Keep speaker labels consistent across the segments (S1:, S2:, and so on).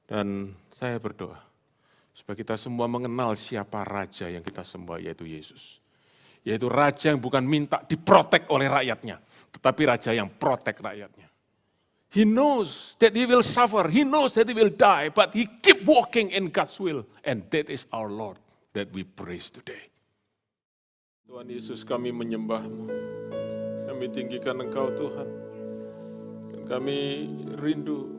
S1: Dan saya berdoa supaya kita semua mengenal siapa Raja yang kita sembah, yaitu Yesus. Yaitu Raja yang bukan minta diprotek oleh rakyatnya, tetapi Raja yang protek rakyatnya. He knows that he will suffer, he knows that he will die, but he keep walking in God's will. And that is our Lord that we praise today. Tuhan Yesus, kami menyembah-Mu, kami tinggikan Engkau Tuhan. Dan kami rindu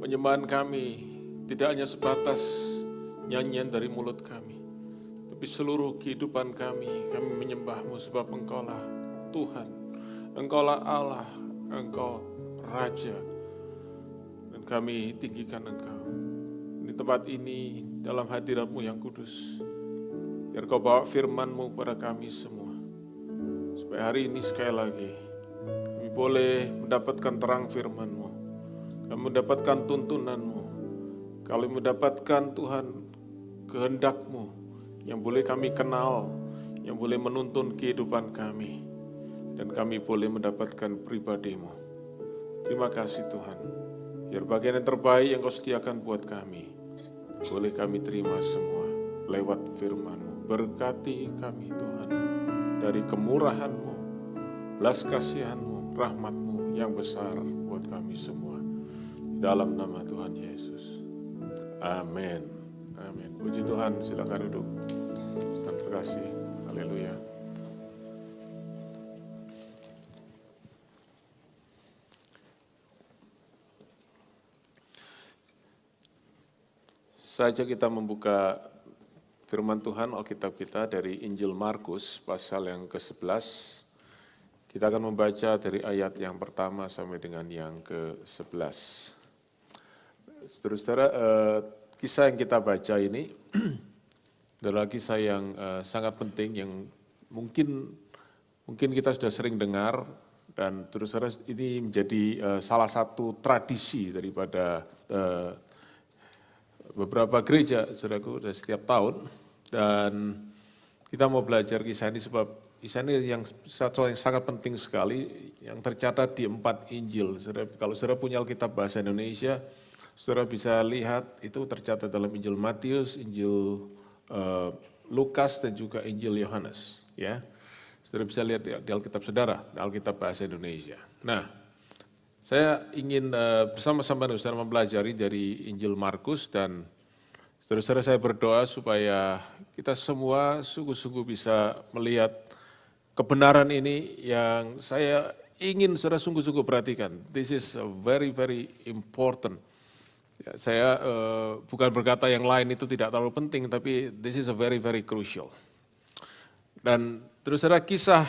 S1: penyembahan kami tidak hanya sebatas nyanyian dari mulut kami, tapi seluruh kehidupan kami menyembah-Mu sebab Engkau-lah Tuhan, Engkau-lah Allah, Engkau Raja, dan kami tinggikan Engkau. Di tempat ini, dalam hadirat-Mu yang kudus, biar Kau bawa firman-Mu kepada kami semua, supaya hari ini sekali lagi, kami boleh mendapatkan terang firman-Mu, kami mendapatkan tuntunan-Mu, kami mendapatkan Tuhan kehendak-Mu, yang boleh kami kenal, yang boleh menuntun kehidupan kami, dan kami boleh mendapatkan pribadi-Mu. Terima kasih Tuhan, biar bagian yang terbaik yang Kau sediakan buat kami, boleh kami terima semua lewat firman-Mu. Berkati kami Tuhan, dari kemurahan-Mu, belas kasihan-Mu, rahmat-Mu yang besar buat kami semua. Dalam nama Tuhan Yesus. Amin. Amin. Puji Tuhan, silakan duduk. Terima kasih. Haleluya. Saja kita membuka firman Tuhan Alkitab kita dari Injil Markus pasal yang ke-11. Kita akan membaca dari ayat yang pertama sampai dengan yang ke-11. Saudara-saudara, kisah yang kita baca ini adalah kisah yang sangat penting yang mungkin kita sudah sering dengar, dan saudara ini menjadi salah satu tradisi daripada beberapa gereja, saudaraku, dari setiap tahun. Dan kita mau belajar kisah ini sebab kisah ini yang sangat penting sekali, yang tercatat di 4 Injil. Kalau saudara punya Alkitab bahasa Indonesia, saudara bisa lihat itu tercatat dalam Injil Matius, Injil Lukas, dan juga Injil Yohanes. Ya, saudara bisa lihat di Alkitab saudara, di Alkitab bahasa Indonesia. Nah, saya ingin bersama-sama dengan saudara mempelajari dari Injil Markus, dan saudara-saudara saya berdoa supaya kita semua sungguh-sungguh bisa melihat kebenaran ini yang saya ingin saudara sungguh-sungguh perhatikan. This is very, very important. Ya, saya bukan berkata yang lain itu tidak terlalu penting, tapi this is a very, very crucial. Dan terus saudara, kisah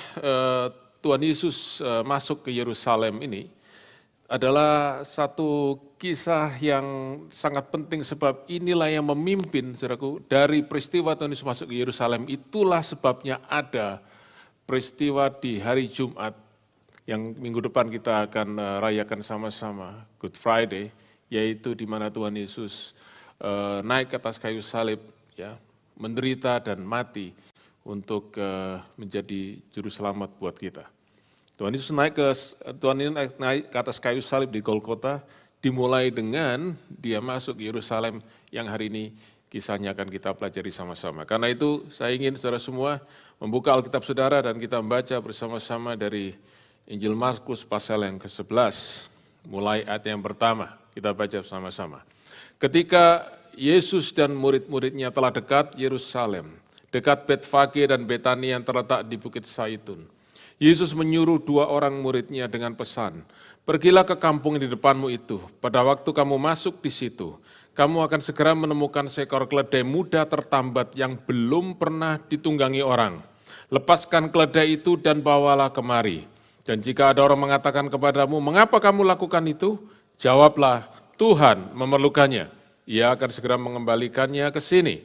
S1: Tuhan Yesus masuk ke Yerusalem ini adalah satu kisah yang sangat penting sebab inilah yang memimpin, saudaraku, dari peristiwa Tuhan Yesus masuk ke Yerusalem. Itulah sebabnya ada peristiwa di hari Jumat yang minggu depan kita akan rayakan sama-sama, Good Friday, yaitu di mana Tuhan Yesus naik ke atas kayu salib, ya, menderita dan mati untuk menjadi juru selamat buat kita. Tuhan Yesus naik ke atas kayu salib di Golgota, dimulai dengan dia masuk ke Yerusalem yang hari ini kisahnya akan kita pelajari sama-sama. Karena itu saya ingin saudara semua membuka Alkitab saudara dan kita membaca bersama-sama dari Injil Markus pasal yang ke-11, mulai ayat yang pertama, kita baca bersama-sama. Ketika Yesus dan murid-muridnya telah dekat Yerusalem, dekat Betfage dan Betania yang terletak di Bukit Zaitun, Yesus menyuruh 2 orang muridnya dengan pesan, "Pergilah ke kampung di depanmu itu. Pada waktu kamu masuk di situ, kamu akan segera menemukan seekor keledai muda tertambat yang belum pernah ditunggangi orang. Lepaskan keledai itu dan bawalah kemari. Dan jika ada orang mengatakan kepadamu, mengapa kamu lakukan itu? Jawablah, Tuhan memerlukannya. Ia akan segera mengembalikannya ke sini."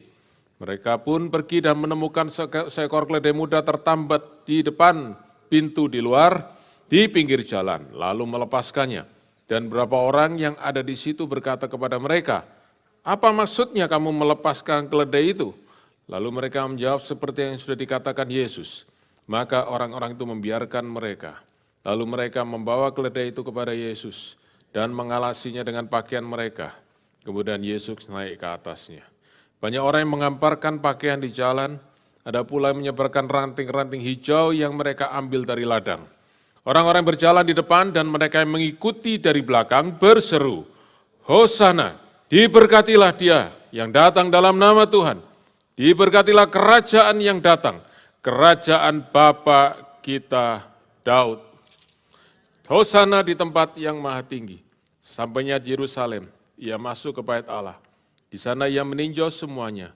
S1: Mereka pun pergi dan menemukan seekor keledai muda tertambat di depan pintu di luar, di pinggir jalan, lalu melepaskannya. Dan beberapa orang yang ada di situ berkata kepada mereka, "Apa maksudnya kamu melepaskan keledai itu?" Lalu mereka menjawab seperti yang sudah dikatakan Yesus. Maka orang-orang itu membiarkan mereka. Lalu mereka membawa keledai itu kepada Yesus dan mengalasinya dengan pakaian mereka. Kemudian Yesus naik ke atasnya. Banyak orang yang mengamparkan pakaian di jalan, ada pula yang menyebarkan ranting-ranting hijau yang mereka ambil dari ladang. Orang-orang berjalan di depan dan mereka yang mengikuti dari belakang berseru, Hosana, diberkatilah dia yang datang dalam nama Tuhan. Diberkatilah kerajaan yang datang, kerajaan Bapa kita Daud. Hosana di tempat yang maha tinggi. Sampainya di Yerusalem, ia masuk ke bait Allah. Di sana ia meninjau semuanya.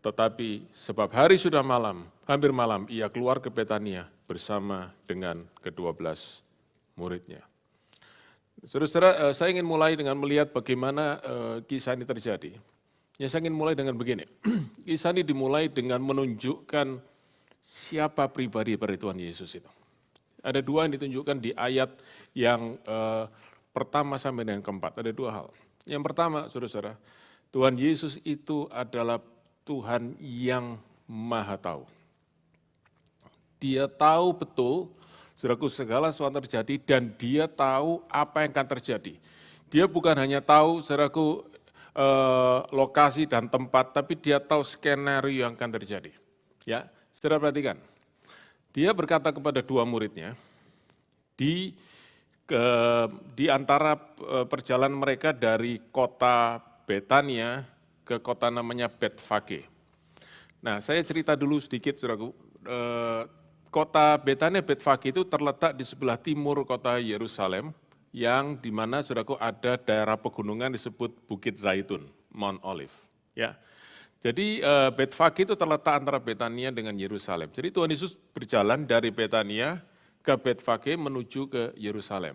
S1: Tetapi sebab hari sudah malam, hampir malam, ia keluar ke Betania bersama dengan ke-12 muridnya. Saudara-saudara, saya ingin mulai dengan melihat bagaimana kisah ini terjadi. Ya, saya ingin mulai dengan begini. Kisah ini dimulai dengan menunjukkan siapa pribadi dari Tuhan Yesus itu. Ada dua yang ditunjukkan di ayat yang pertama sampai dengan keempat. Ada dua hal. Yang pertama, saudara-saudara, Tuhan Yesus itu adalah Tuhan yang maha tahu. Dia tahu betul, saudaraku, segala sesuatu terjadi dan dia tahu apa yang akan terjadi. Dia bukan hanya tahu, saudaraku, lokasi dan tempat, tapi dia tahu skenario yang akan terjadi. Ya, saudara perhatikan. Dia berkata kepada dua muridnya, di antara perjalanan mereka dari kota Betania ke kota namanya Betfage. Nah, saya cerita dulu sedikit, saudaraku. Kota Betania Betfage itu terletak di sebelah timur kota Yerusalem, yang di mana, saudaraku, ada daerah pegunungan disebut Bukit Zaitun, Mount Olive. Ya. Jadi Betfage itu terletak antara Betania dengan Yerusalem. Jadi Tuhan Yesus berjalan dari Betania ke Betfage menuju ke Yerusalem.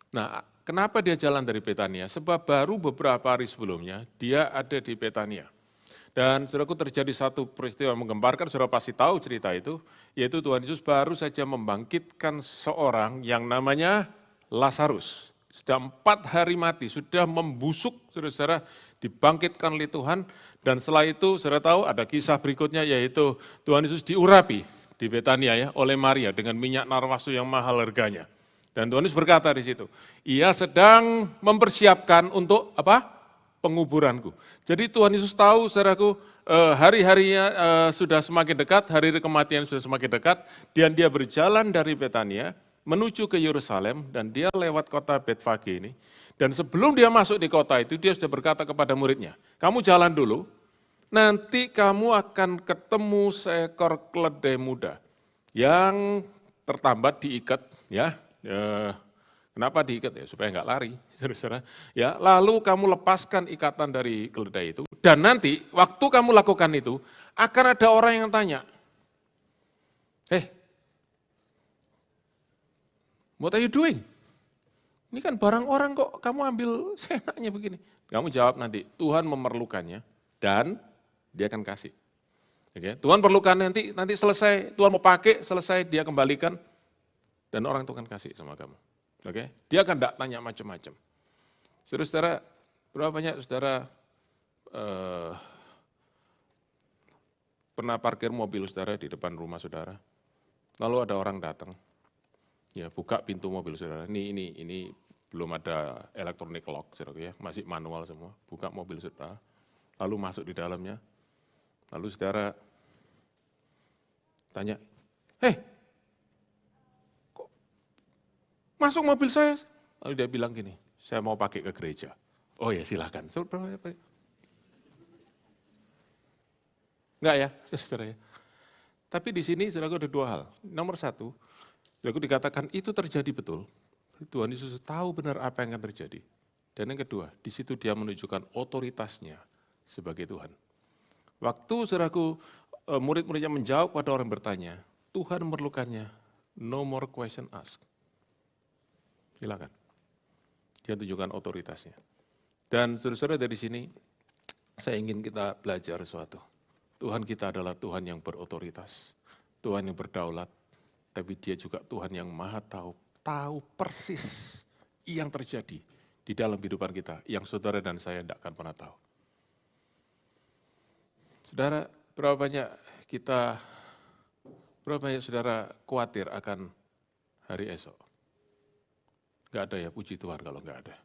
S1: Nah, kenapa dia jalan dari Betania? Sebab baru beberapa hari sebelumnya dia ada di Betania. Dan saudaraku, terjadi satu peristiwa menggemparkan, saudara pasti tahu cerita itu, yaitu Tuhan Yesus baru saja membangkitkan seorang yang namanya Lazarus. Sudah 4 hari mati, sudah membusuk, saudara-saudara, dibangkitkan oleh Tuhan. Dan setelah itu, saudara tahu ada kisah berikutnya, yaitu Tuhan Yesus diurapi di Betania ya oleh Maria dengan minyak narwastu yang mahal harganya. Dan Tuhan Yesus berkata di situ, ia sedang mempersiapkan untuk apa? Penguburanku. Jadi Tuhan Yesus tahu, saudaraku, hari-harinya sudah semakin dekat, hari kematian sudah semakin dekat, dan dia berjalan dari Betania menuju ke Yerusalem, dan dia lewat kota Betfage ini. Dan sebelum dia masuk di kota itu, dia sudah berkata kepada muridnya, kamu jalan dulu, nanti kamu akan ketemu seekor keledai muda yang tertambat diikat, ya. Kenapa diikat ya? Supaya enggak lari, saudara-saudara. Ya, lalu kamu lepaskan ikatan dari keledai itu, dan nanti waktu kamu lakukan itu, akan ada orang yang tanya, what are you doing? Ini kan barang orang kok kamu ambil seenaknya begini. Kamu jawab nanti, Tuhan memerlukannya, dan dia akan kasih. Oke, Tuhan perlukan nanti selesai, Tuhan mau pakai, selesai dia kembalikan, dan orang itu akan kasih sama kamu. Oke, dia akan tidak tanya macam-macam. Saudara-saudara, berapa banyak saudara pernah parkir mobil saudara di depan rumah saudara, lalu ada orang datang, ya buka pintu mobil saudara, ini belum ada electronic lock, saudara, ya, masih manual semua, buka mobil saudara, lalu masuk di dalamnya, lalu saudara tanya, kok masuk mobil saya? Lalu dia bilang gini, saya mau pakai ke gereja. Oh ya silahkan. Enggak ya, saudara ya. Tapi di sini saudara ada dua hal. Nomor satu, saudara dikatakan itu terjadi betul. Tuhan Yesus tahu benar apa yang akan terjadi. Dan yang kedua, di situ dia menunjukkan otoritasnya sebagai Tuhan. Waktu saudaraku murid-muridnya menjawab pada orang bertanya, Tuhan memerlukannya, no more question asked. Silakan. Dia tunjukkan otoritasnya. Dan saudara-saudara dari sini, saya ingin kita belajar sesuatu. Tuhan kita adalah Tuhan yang berotoritas, Tuhan yang berdaulat, tapi dia juga Tuhan yang maha tahu persis yang terjadi di dalam kehidupan kita, yang saudara dan saya tidak akan pernah tahu. Saudara, berapa banyak saudara khawatir akan hari esok? Enggak ada ya, puji Tuhan kalau enggak ada.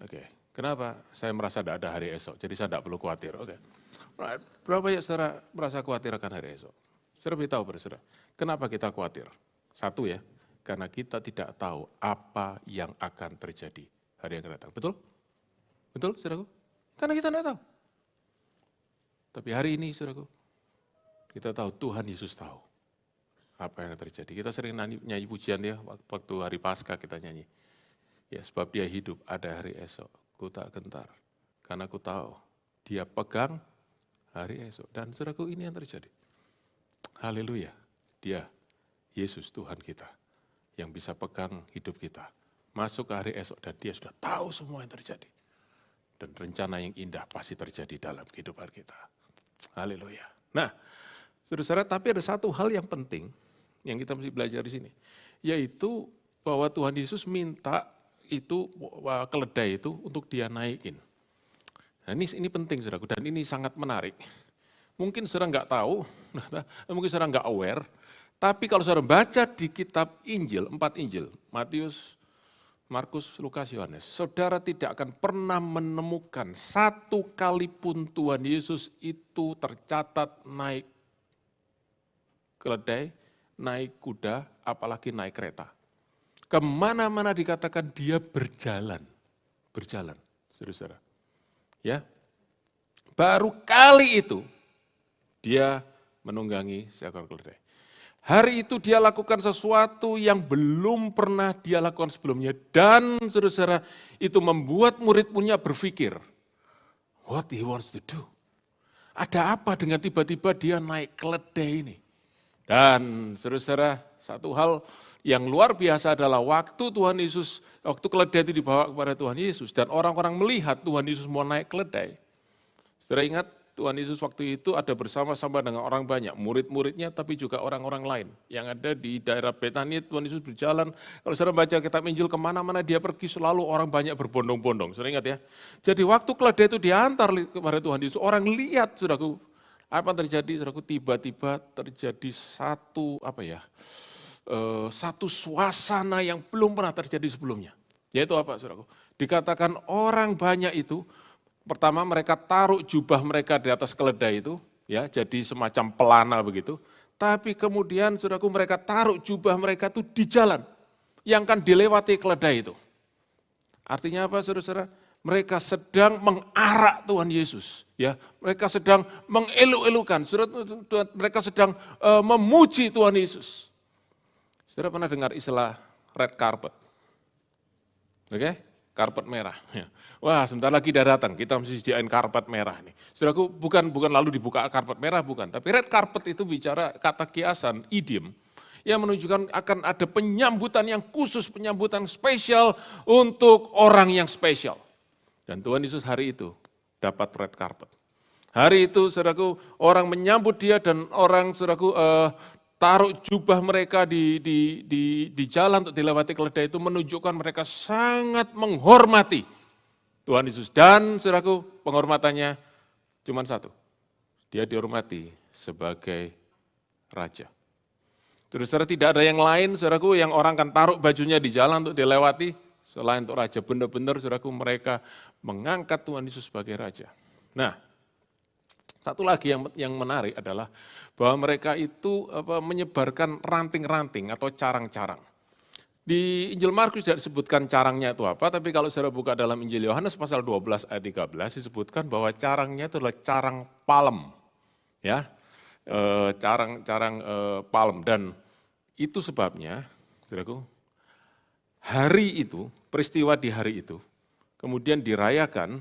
S1: Oke. Kenapa? Saya merasa tidak ada hari esok, jadi saya tidak perlu khawatir. Oke. Berapa banyak saudara merasa khawatir akan hari esok? Saudara beritahu saudara, kenapa kita khawatir? Satu ya, karena kita tidak tahu apa yang akan terjadi hari yang akan datang. Betul? Betul, saudaraku? Karena kita tidak tahu. Tapi hari ini, saudaraku, kita tahu Tuhan Yesus tahu apa yang akan terjadi. Kita sering nyanyi pujian ya, waktu hari Paskah kita nyanyi. Ya, sebab dia hidup ada hari esok, ku tak gentar. Karena ku tahu dia pegang hari esok. Dan saudaraku, ini yang terjadi. Haleluya, dia Yesus Tuhan kita yang bisa pegang hidup kita. Masuk ke hari esok dan dia sudah tahu semua yang terjadi. Dan rencana yang indah pasti terjadi dalam kehidupan kita. Haleluya. Nah, saudara-saudara, tapi ada satu hal yang penting yang kita mesti belajar di sini. Yaitu bahwa Tuhan Yesus minta itu keledai itu untuk dia naikin. Nah ini penting saudaraku dan ini sangat menarik. Mungkin saudara nggak tahu, mungkin saudara nggak aware, tapi kalau saudara baca di kitab Injil, 4 Injil, Matius, Markus, Lukas, Yohanes, saudara tidak akan pernah menemukan satu kali pun Tuhan Yesus itu tercatat naik keledai, naik kuda, apalagi naik kereta. Kemana-mana dikatakan dia berjalan, saudara-saudara. Ya, baru kali itu dia menunggangi seekor keledai. Hari itu dia lakukan sesuatu yang belum pernah dia lakukan sebelumnya. Dan saudara-saudara itu membuat murid-muridnya berpikir, what he wants to do. Ada apa dengan tiba-tiba dia naik keledai ini? Dan saudara-saudara satu hal yang luar biasa adalah waktu Tuhan Yesus, waktu keledai itu dibawa kepada Tuhan Yesus. Dan orang-orang melihat Tuhan Yesus mau naik keledai. Saudara ingat? Tuhan Yesus waktu itu ada bersama-sama dengan orang banyak, murid-muridnya tapi juga orang-orang lain. Yang ada di daerah Betania, Tuhan Yesus berjalan, kalau saudara baca kitab Injil kemana-mana dia pergi selalu orang banyak berbondong-bondong, saudara ingat ya. Jadi waktu keledai itu diantar kepada Tuhan Yesus, orang lihat saudaraku, apa yang terjadi saudaraku, tiba-tiba terjadi satu suasana yang belum pernah terjadi sebelumnya. Yaitu apa saudaraku, dikatakan orang banyak itu, pertama mereka taruh jubah mereka di atas keledai itu, ya jadi semacam pelana begitu. Tapi kemudian saudaraku mereka taruh jubah mereka itu di jalan yang akan dilewati keledai itu. Artinya apa saudara-saudara? Mereka sedang mengarak Tuhan Yesus, ya. Mereka sedang mengeluk-elukan, mereka sedang memuji Tuhan Yesus. Saudara pernah dengar istilah red carpet? Oke? Karpet merah. Wah, sebentar lagi dia datang, kita mesti sediain karpet merah nih. Saudaraku, bukan lalu dibuka karpet merah, bukan. Tapi red carpet itu bicara kata kiasan, idiom, yang menunjukkan akan ada penyambutan yang khusus, penyambutan spesial untuk orang yang spesial. Dan Tuhan Yesus hari itu dapat red carpet. Hari itu, saudaraku, orang menyambut dia dan orang, saudaraku, taruh jubah mereka di jalan untuk dilewati keledai itu menunjukkan mereka sangat menghormati Tuhan Yesus. Dan saudaraku, penghormatannya cuma satu. Dia dihormati sebagai raja. Terus saudara tidak ada yang lain, saudaraku, yang orang kan taruh bajunya di jalan untuk dilewati. Selain untuk raja, benar-benar saudaraku mereka mengangkat Tuhan Yesus sebagai raja. Nah, satu lagi yang menarik adalah bahwa mereka itu menyebarkan ranting-ranting atau carang-carang. Di Injil Markus tidak disebutkan carangnya itu apa, tapi kalau saudara buka dalam Injil Yohanes pasal 12 ayat 13 disebutkan bahwa carangnya itu adalah carang palem. Ya, carang-carang palem. Dan itu sebabnya, saudaraku, hari itu, peristiwa di hari itu, kemudian dirayakan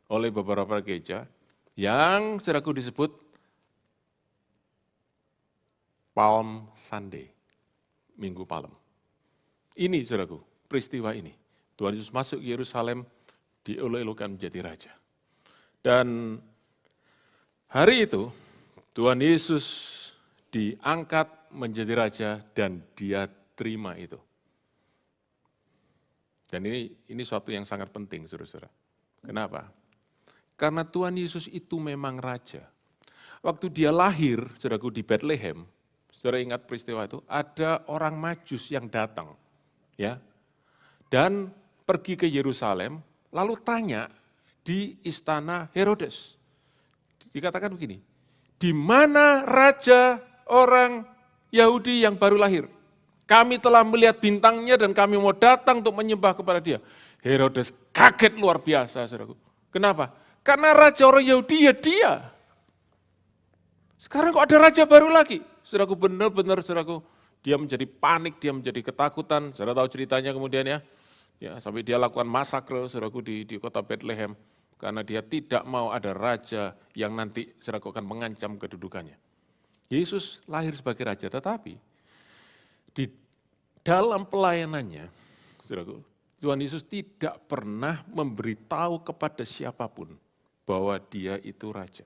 S1: oleh beberapa gereja, yang saudaraku disebut Palm Sunday, Minggu Palem. Ini saudaraku, peristiwa ini. Tuhan Yesus masuk ke Yerusalem, dieluk-elukan menjadi raja. Dan hari itu, Tuhan Yesus diangkat menjadi raja dan dia terima itu. Dan ini suatu yang sangat penting, saudara-saudara. Kenapa? Karena Tuhan Yesus itu memang raja. Waktu dia lahir, saudaraku, di Bethlehem, saudara ingat peristiwa itu, ada orang Majus yang datang, ya, dan pergi ke Yerusalem, lalu tanya di istana Herodes. Dikatakan begini, di mana raja orang Yahudi yang baru lahir? Kami telah melihat bintangnya dan kami mau datang untuk menyembah kepada dia. Herodes kaget luar biasa, saudaraku. Kenapa? Karena raja orang Yahudi ya dia. Sekarang kok ada raja baru lagi? Saudaraku, benar-benar saudaraku, dia menjadi panik, dia menjadi ketakutan. Saudara tahu ceritanya kemudian ya. Ya, sampai dia lakukan masakre, saudaraku, di kota Bethlehem. Karena dia tidak mau ada raja yang nanti, saudaraku, akan mengancam kedudukannya. Yesus lahir sebagai raja, tetapi di dalam pelayanannya, saudaraku, Tuhan Yesus tidak pernah memberitahu kepada siapapun bahwa dia itu raja.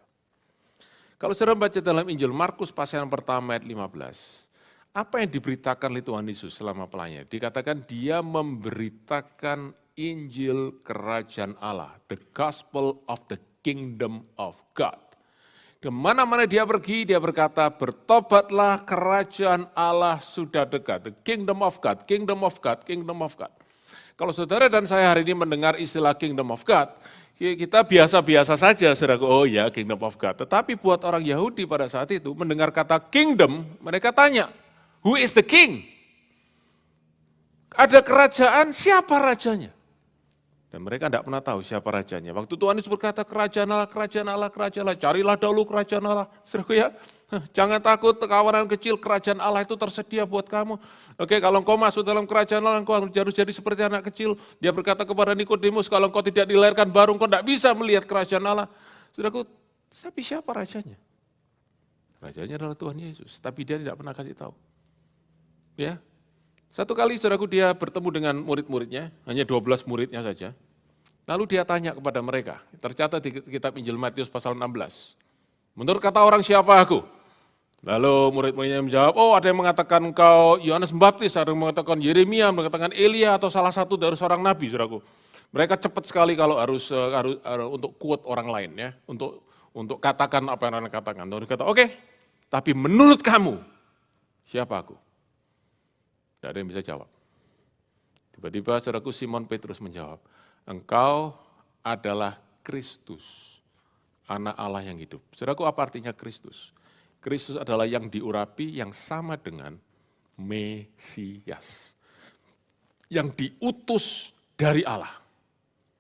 S1: Kalau saudara baca dalam Injil Markus pasal yang pertama ayat 15, apa yang diberitakan oleh Tuhan Yesus selama pelayanannya? Dikatakan dia memberitakan Injil Kerajaan Allah, the gospel of the kingdom of God. Kemana-mana dia pergi, dia berkata, bertobatlah kerajaan Allah sudah dekat. The kingdom of God, kingdom of God, kingdom of God. Kalau saudara dan saya hari ini mendengar istilah kingdom of God, kita biasa-biasa saja, saudara, oh ya kingdom of God. Tetapi buat orang Yahudi pada saat itu, mendengar kata kingdom, mereka tanya, who is the king? Ada kerajaan, siapa rajanya? Dan mereka tidak pernah tahu siapa rajanya. Waktu Tuhan Yesus berkata, kerajaan Allah, kerajaan Allah, kerajaan Allah. Carilah dahulu kerajaan Allah. Saudaraku ya, jangan takut, kawanan kecil, kerajaan Allah itu tersedia buat kamu. Oke, kalau engkau masuk dalam kerajaan Allah, engkau harus jadi seperti anak kecil. Dia berkata kepada Nikodemus, kalau engkau tidak dilahirkan baru, engkau tidak bisa melihat kerajaan Allah. Saudaraku, tapi siapa rajanya? Rajanya adalah Tuhan Yesus, tapi dia tidak pernah kasih tahu. Ya, satu kali saudaraku dia bertemu dengan murid-muridnya, hanya 12 muridnya saja. Lalu dia tanya kepada mereka, tercatat di kitab Injil Matius pasal 16. Menurut kata orang siapa aku? Lalu murid-muridnya menjawab, oh ada yang mengatakan engkau Yohanes Pembaptis, ada yang mengatakan Yeremia, mengatakan Elia atau salah satu dari seorang nabi, saudaraku. Mereka cepat sekali kalau harus untuk quote orang lain ya, untuk katakan apa yang orang katakan. Lalu kata, oke, tapi menurut kamu siapa aku? Tidak ada yang bisa jawab. Tiba-tiba saudaraku Simon Petrus menjawab, engkau adalah Kristus, anak Allah yang hidup. Saudaraku, apa artinya Kristus? Kristus adalah yang diurapi yang sama dengan Mesias. Yang diutus dari Allah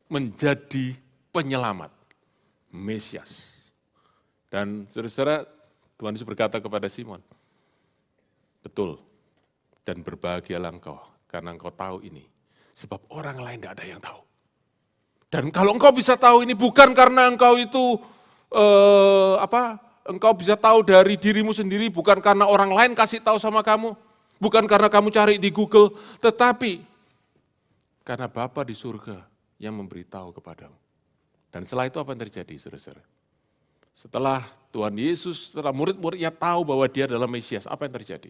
S1: menjadi penyelamat, Mesias. Dan saudara-saudara, Tuhan Yesus berkata kepada Simon, betul. Dan berbahagialah engkau, karena engkau tahu ini. Sebab orang lain tidak ada yang tahu. Dan kalau engkau bisa tahu ini bukan karena engkau itu, engkau bisa tahu dari dirimu sendiri, bukan karena orang lain kasih tahu sama kamu, bukan karena kamu cari di Google, tetapi karena Bapa di surga yang memberitahu kepadamu. Dan setelah itu apa yang terjadi, saudara-saudara? Setelah Tuhan Yesus, setelah murid-muridnya tahu bahwa dia adalah Mesias, apa yang terjadi?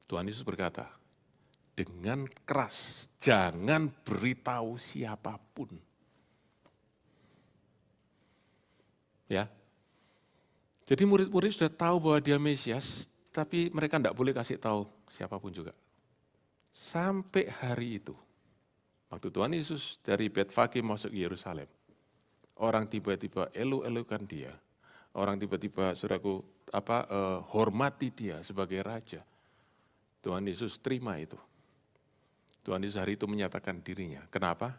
S1: Tuhan Yesus berkata, dengan keras, jangan beritahu siapapun. Ya, jadi murid-murid sudah tahu bahwa dia Mesias, tapi mereka tidak boleh kasih tahu siapapun juga. Sampai hari itu, waktu Tuhan Yesus dari Betfage masuk ke Yerusalem, orang tiba-tiba elu-elukan dia, orang tiba-tiba saudaraku hormati dia sebagai raja. Tuhan Yesus terima itu. Tuhan Yesus hari itu menyatakan dirinya. Kenapa?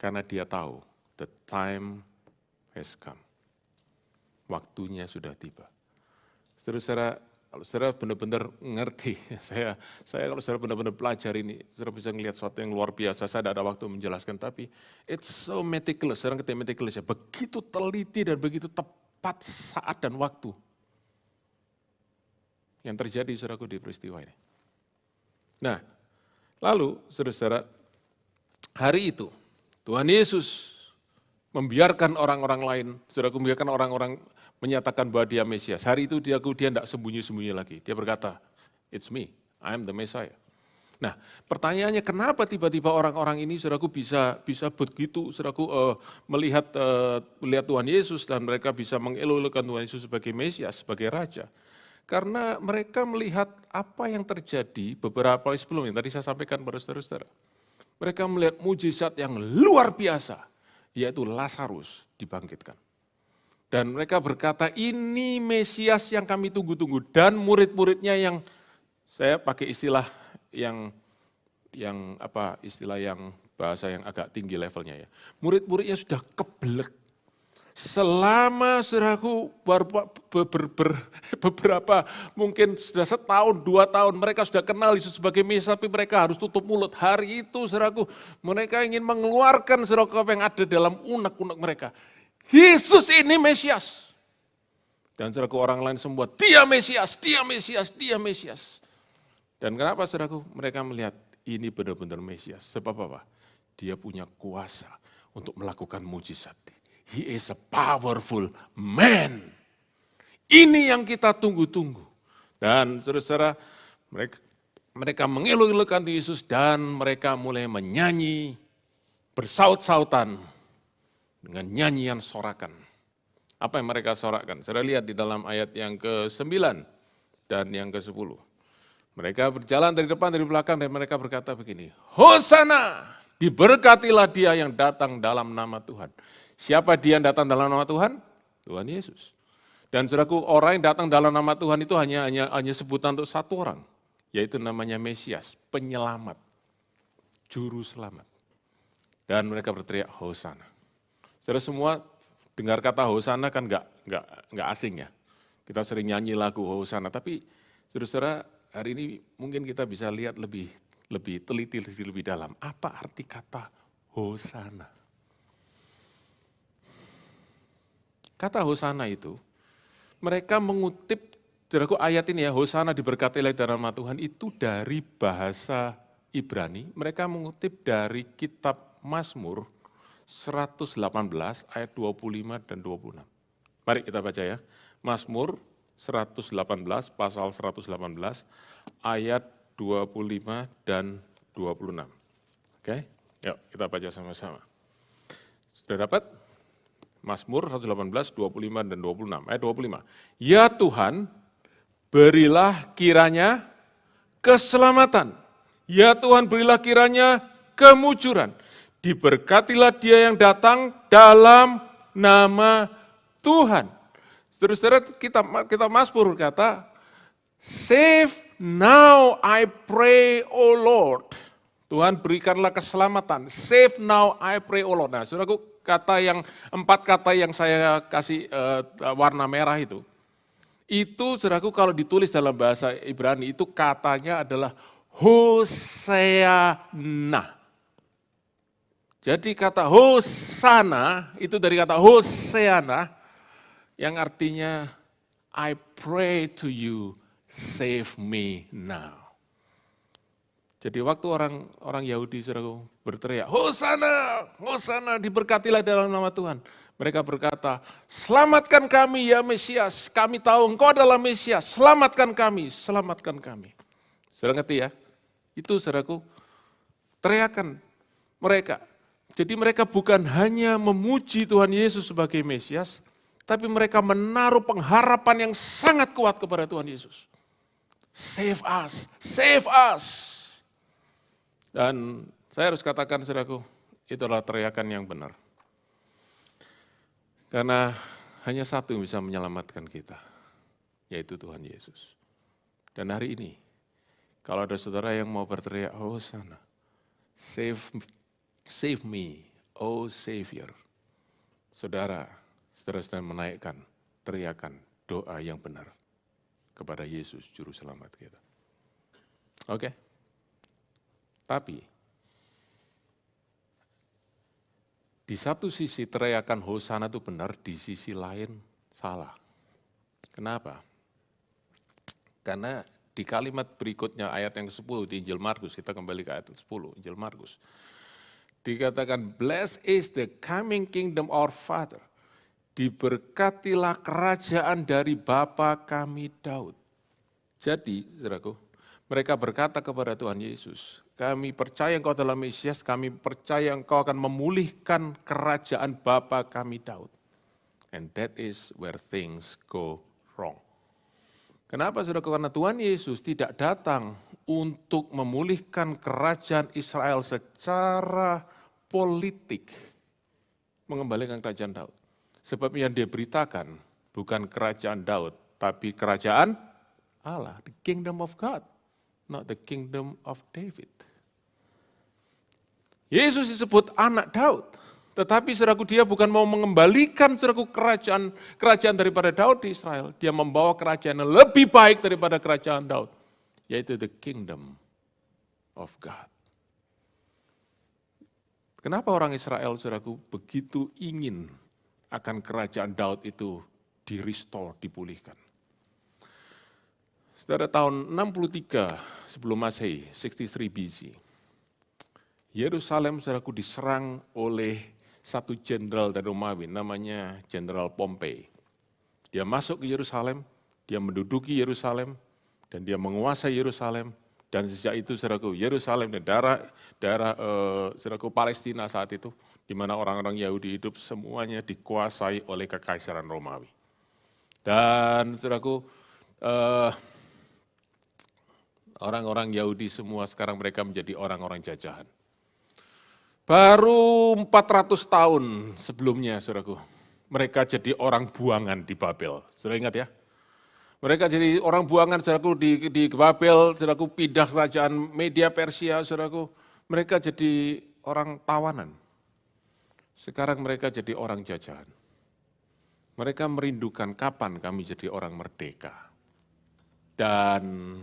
S1: Karena dia tahu the time has come. Waktunya sudah tiba. Saudara-saudara, kalau saudara benar-benar ngerti, saya kalau saudara benar-benar belajar ini, saudara bisa melihat sesuatu yang luar biasa. Saya tidak ada waktu menjelaskan, tapi it's so meticulous. Sekarang kita meticulous ya, begitu teliti dan begitu tepat saat dan waktu yang terjadi saudaraku di peristiwa ini. Nah, lalu saudara-saudara, hari itu Tuhan Yesus membiarkan orang-orang lain, saudaraku membiarkan orang-orang menyatakan bahwa dia Mesias. Hari itu dia tidak sembunyi-sembunyi lagi. Dia berkata, it's me, I am the Messiah. Nah, pertanyaannya kenapa tiba-tiba orang-orang ini saudaraku bisa begitu saudaraku melihat Tuhan Yesus dan mereka bisa mengeluhkan Tuhan Yesus sebagai Mesias, sebagai Raja. Karena mereka melihat apa yang terjadi beberapa hari sebelumnya, tadi saya sampaikan pada saudara-saudara. Mereka melihat mujizat yang luar biasa, yaitu Lazarus dibangkitkan. Dan mereka berkata, ini Mesias yang kami tunggu-tunggu. Dan murid-muridnya yang, saya pakai istilah yang bahasa yang agak tinggi levelnya ya. Murid-muridnya sudah kebelet. Selama saudaraku beberapa mungkin sudah setahun, 2 tahun mereka sudah kenal Yesus sebagai Mesias, tapi mereka harus tutup mulut. Hari itu saudaraku mereka ingin mengeluarkan saudaraku apa yang ada dalam unek-unek mereka. Yesus ini Mesias. Dan saudaraku orang lain semua, dia Mesias, dia Mesias, dia Mesias. Dan kenapa saudaraku mereka melihat ini benar-benar Mesias? Sebab apa? Dia punya kuasa untuk melakukan mujizat. He is a powerful man. Ini yang kita tunggu-tunggu. Dan saudara-saudara, mereka mengeluh-elukan Yesus dan mereka mulai menyanyi bersaut-sautan dengan nyanyian sorakan. Apa yang mereka sorakan? Saudara lihat di dalam ayat yang ke-9 dan yang ke-10. Mereka berjalan dari depan, dari belakang, dan mereka berkata begini, Hosana, diberkatilah dia yang datang dalam nama Tuhan. Siapa dia yang datang dalam nama Tuhan? Tuhan Yesus. Dan saudaraku, orang yang datang dalam nama Tuhan itu hanya sebutan untuk satu orang, yaitu namanya Mesias, penyelamat, juru selamat. Dan mereka berteriak Hosana. Saudara semua dengar kata Hosana kan enggak asing ya. Kita sering nyanyi lagu Hosana, tapi saudara-saudara hari ini mungkin kita bisa lihat lebih teliti lebih dalam. Apa arti kata Hosana? Kata Hosana itu, mereka mengutip, saudaraku ayat ini ya, Hosana diberkatilah dalam nama Tuhan, itu dari bahasa Ibrani, mereka mengutip dari kitab Mazmur 118 ayat 25 dan 26. Mari kita baca ya, Mazmur 118, pasal 118, ayat 25 dan 26. Oke, yuk kita baca sama-sama. Sudah dapat? Mazmur 118, 25 dan 26. Ayat 25. Ya Tuhan, berilah kiranya keselamatan. Ya Tuhan, berilah kiranya kemujuran. Diberkatilah dia yang datang dalam nama Tuhan. Saudara-saudara, kita Mazmur kata, save now I pray, O Lord. Tuhan berikanlah keselamatan. Save now I pray, O Lord. Nah, saudaraku, 4 kata yang saya kasih warna merah itu saudaraku kalau ditulis dalam bahasa Ibrani itu katanya adalah Hosana. Jadi kata Hosana itu dari kata Hosana yang artinya I pray to you, save me now. Jadi waktu orang Yahudi saudaraku berteriak, Hosana, Hosana, diberkatilah dalam nama Tuhan. Mereka berkata, selamatkan kami ya Mesias, kami tahu engkau adalah Mesias, selamatkan kami, selamatkan kami. Saudara ngerti ya? Itu saudaraku, teriakan mereka. Jadi mereka bukan hanya memuji Tuhan Yesus sebagai Mesias, tapi mereka menaruh pengharapan yang sangat kuat kepada Tuhan Yesus. Save us, save us. Dan saya harus katakan saudaraku, itu adalah teriakan yang benar. Karena hanya satu yang bisa menyelamatkan kita, yaitu Tuhan Yesus. Dan hari ini, kalau ada saudara yang mau berteriak, Hosana, save me, oh Savior. Saudara sedang menaikkan teriakan doa yang benar kepada Yesus, Juru Selamat kita. Oke? Tapi, di satu sisi teriakan Hosana itu benar, di sisi lain salah. Kenapa? Karena di kalimat berikutnya ayat yang ke-10 di Injil Markus, kita kembali ke ayat 10, Injil Markus. Dikatakan, blessed is the coming kingdom of our Father. Diberkatilah kerajaan dari Bapa kami Daud. Jadi, saudaraku, mereka berkata kepada Tuhan Yesus, kami percaya engkau adalah Mesias, kami percaya engkau akan memulihkan kerajaan Bapa kami Daud. And that is where things go wrong. Kenapa saudara? Karena Tuhan Yesus tidak datang untuk memulihkan kerajaan Israel secara politik, mengembalikan kerajaan Daud. Sebab yang dia beritakan bukan kerajaan Daud, tapi kerajaan Allah, the kingdom of God, not the kingdom of David. Yesus disebut anak Daud, tetapi saudaraku dia bukan mau mengembalikan saudaraku kerajaan daripada Daud di Israel. Dia membawa kerajaan yang lebih baik daripada kerajaan Daud, yaitu the kingdom of God. Kenapa orang Israel saudaraku begitu ingin akan kerajaan Daud itu di-restore, dipulihkan? Saudara, tahun 63 sebelum Masehi, 63 BC, Yerusalem saudaraku diserang oleh satu jenderal dari Romawi, namanya Jenderal Pompei. Dia masuk ke Yerusalem, dia menduduki Yerusalem, dan dia menguasai Yerusalem. Dan sejak itu saudaraku, Yerusalem dan daerah saudaraku Palestina saat itu, di mana orang-orang Yahudi hidup, semuanya dikuasai oleh Kekaisaran Romawi. Dan saudaraku, orang-orang Yahudi semua sekarang mereka menjadi orang-orang jajahan. Baru 400 tahun sebelumnya, saudaraku, mereka jadi orang buangan di Babel. Saudara ingat ya? Mereka jadi orang buangan, saudaraku, di Babel, saudaraku, pindah kerajaan Media Persia, saudaraku. Mereka jadi orang tawanan. Sekarang mereka jadi orang jajahan. Mereka merindukan kapan kami jadi orang merdeka. Dan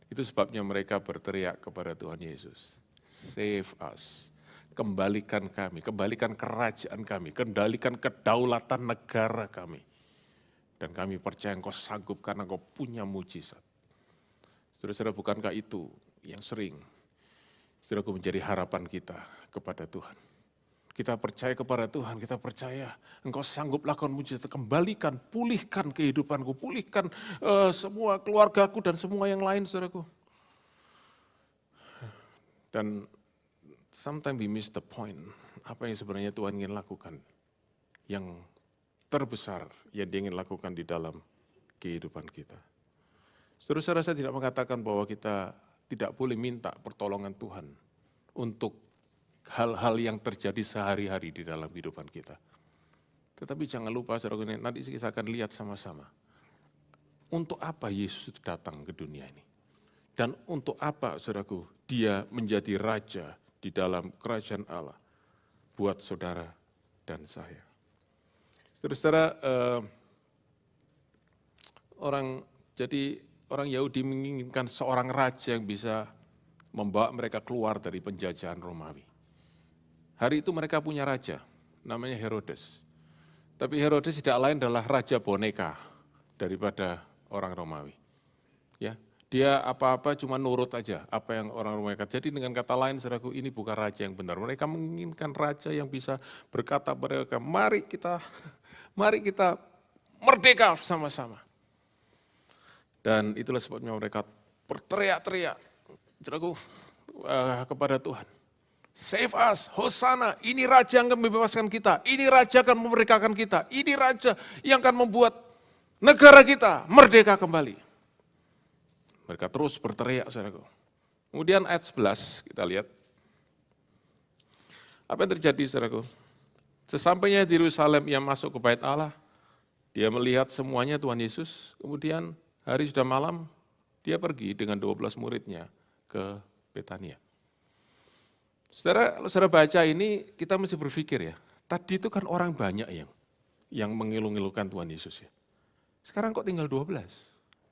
S1: itu sebabnya mereka berteriak kepada Tuhan Yesus. Save us, kembalikan kami, kembalikan kerajaan kami, kembalikan kedaulatan negara kami. Dan kami percaya Engkau sanggup karena Engkau punya mujizat. Saudara-saudara, bukankah itu yang sering saudaraku menjadi harapan kita kepada Tuhan? Kita percaya kepada Tuhan, kita percaya Engkau sanggup lakukan mujizat, kembalikan, pulihkan kehidupanku, pulihkan semua keluargaku dan semua yang lain, saudaraku. Dan sometimes we miss the point, apa yang sebenarnya Tuhan ingin lakukan, yang terbesar yang dia ingin lakukan di dalam kehidupan kita. Saudara-saudara, saya tidak mengatakan bahwa kita tidak boleh minta pertolongan Tuhan untuk hal-hal yang terjadi sehari-hari di dalam kehidupan kita. Tetapi jangan lupa, saudara, nanti kita akan lihat sama-sama. Untuk apa Yesus datang ke dunia ini? Dan untuk apa, saudaraku, dia menjadi raja di dalam kerajaan Allah buat saudara dan saya. Saudara-saudara, orang Yahudi menginginkan seorang raja yang bisa membawa mereka keluar dari penjajahan Romawi. Hari itu mereka punya raja, namanya Herodes. Tapi Herodes tidak lain adalah raja boneka daripada orang Romawi. Ya, dia apa-apa cuma nurut aja apa yang orang Romawi kata. Jadi dengan kata lain, saudaraku, ini bukan raja yang benar. Mereka menginginkan raja yang bisa berkata kepada mereka, mari kita merdeka sama-sama. Dan itulah sebabnya mereka berteriak-teriak, saudaraku, kepada Tuhan. Save us, Hosana, ini raja yang akan membebaskan kita, ini raja akan memerdekakan kita, ini raja yang akan membuat negara kita merdeka kembali. Mereka terus berteriak, saudaraku. Kemudian ayat 11, kita lihat. Apa yang terjadi, saudaraku? Sesampainya di Yerusalem, ia masuk ke bait Allah. Dia melihat semuanya Tuhan Yesus. Kemudian hari sudah malam, dia pergi dengan 12 muridnya ke Betania. Saudara, kalau saudara baca ini, kita mesti berpikir ya, tadi itu kan orang banyak yang mengilu-ngilukan Tuhan Yesus ya. Sekarang kok tinggal 12?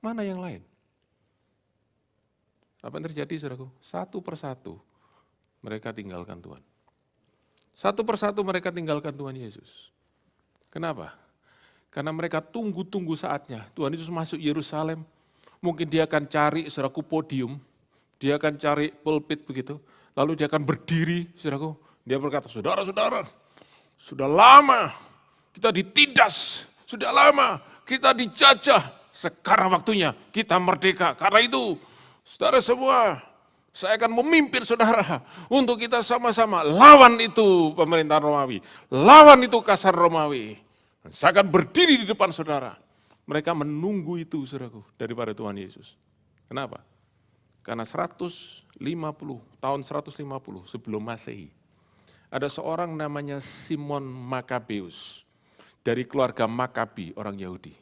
S1: Mana yang lain? Apa yang terjadi, saudaraku? Satu persatu mereka tinggalkan Tuhan. Satu persatu mereka tinggalkan Tuhan Yesus. Kenapa? Karena mereka tunggu-tunggu saatnya. Tuhan Yesus masuk Yerusalem, mungkin dia akan cari, saudaraku, podium, dia akan cari pulpit begitu, lalu dia akan berdiri, saudaraku, dia berkata, saudara-saudara, sudah lama kita ditindas, sudah lama kita dijajah, sekarang waktunya kita merdeka. Karena itu, saudara semua, saya akan memimpin saudara untuk kita sama-sama lawan itu pemerintahan Romawi, lawan itu kasar Romawi. Saya akan berdiri di depan saudara. Mereka menunggu itu, saudaraku, daripada Tuhan Yesus. Kenapa? Karena 150 sebelum Masehi, ada seorang namanya Simon Makabeus dari keluarga Makabi, orang Yahudi,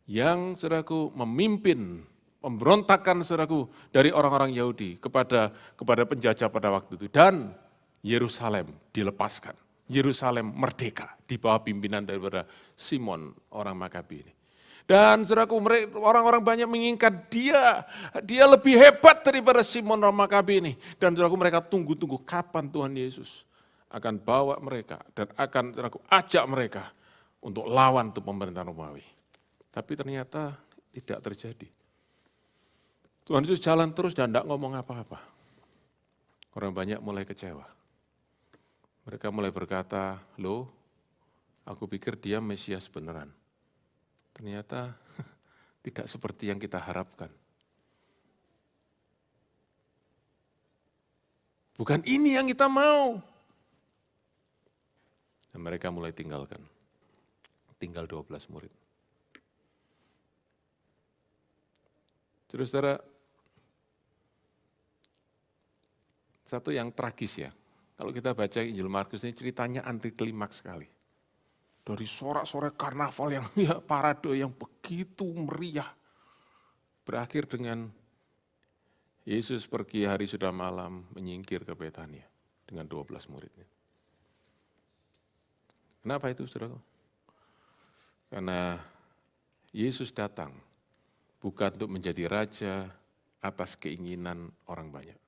S1: yang, saudaraku, memimpin pemberontakan, saudaraku, dari orang-orang Yahudi kepada penjajah pada waktu itu. Dan Yerusalem dilepaskan. Yerusalem merdeka di bawah pimpinan daripada Simon, orang Makabi ini. Dan saudaraku, orang-orang banyak menginginkan dia lebih hebat daripada Simon orang Makabi ini. Dan saudaraku, mereka tunggu-tunggu kapan Tuhan Yesus akan bawa mereka dan akan, saudaraku, ajak mereka untuk lawan tuh pemerintahan Romawi. Tapi ternyata tidak terjadi. Tuhan Yesus jalan terus dan tidak ngomong apa-apa. Orang banyak mulai kecewa. Mereka mulai berkata, loh, aku pikir dia Mesias beneran. Ternyata tidak seperti yang kita harapkan. Bukan ini yang kita mau. Dan mereka mulai tinggalkan. Tinggal 12 murid. Terus saudara, satu yang tragis ya. Kalau kita baca Injil Markus ini ceritanya anti klimaks sekali. Dari sorak-sorai karnaval yang parade yang begitu meriah. Berakhir dengan Yesus pergi hari sudah malam menyingkir ke Betania dengan 12 muridnya. Kenapa itu, saudara? Karena Yesus datang bukan untuk menjadi raja atas keinginan orang banyak.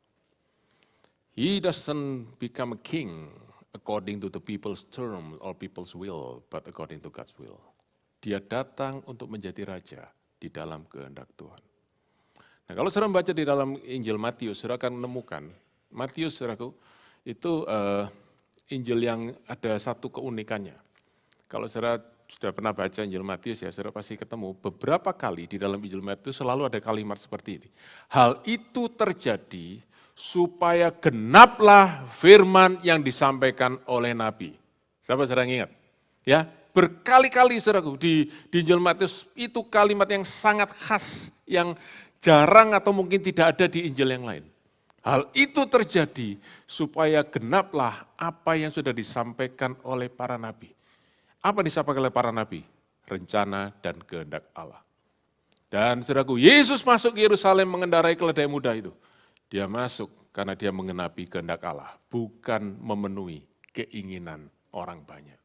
S1: He doesn't become a king according to the people's term or people's will, but according to God's will. Dia datang untuk menjadi raja di dalam kehendak Tuhan. Nah, kalau saudara membaca di dalam Injil Matius, saudara akan menemukan, Matius, saudaraku, itu Injil yang ada satu keunikannya. Kalau saudara sudah pernah baca Injil Matius ya, saudara pasti ketemu beberapa kali di dalam Injil Matius selalu ada kalimat seperti ini. Hal itu terjadi supaya genaplah firman yang disampaikan oleh Nabi. Siapa saudara ingat? Ya, berkali-kali saudaraku di Injil Matius itu kalimat yang sangat khas, yang jarang atau mungkin tidak ada di Injil yang lain. Hal itu terjadi supaya genaplah apa yang sudah disampaikan oleh para nabi. Apa yang disampaikan oleh para nabi? Rencana dan kehendak Allah. Dan saudaraku, Yesus masuk ke Yerusalem mengendarai keledai muda itu. Dia masuk karena dia mengenapi kehendak Allah, bukan memenuhi keinginan orang banyak.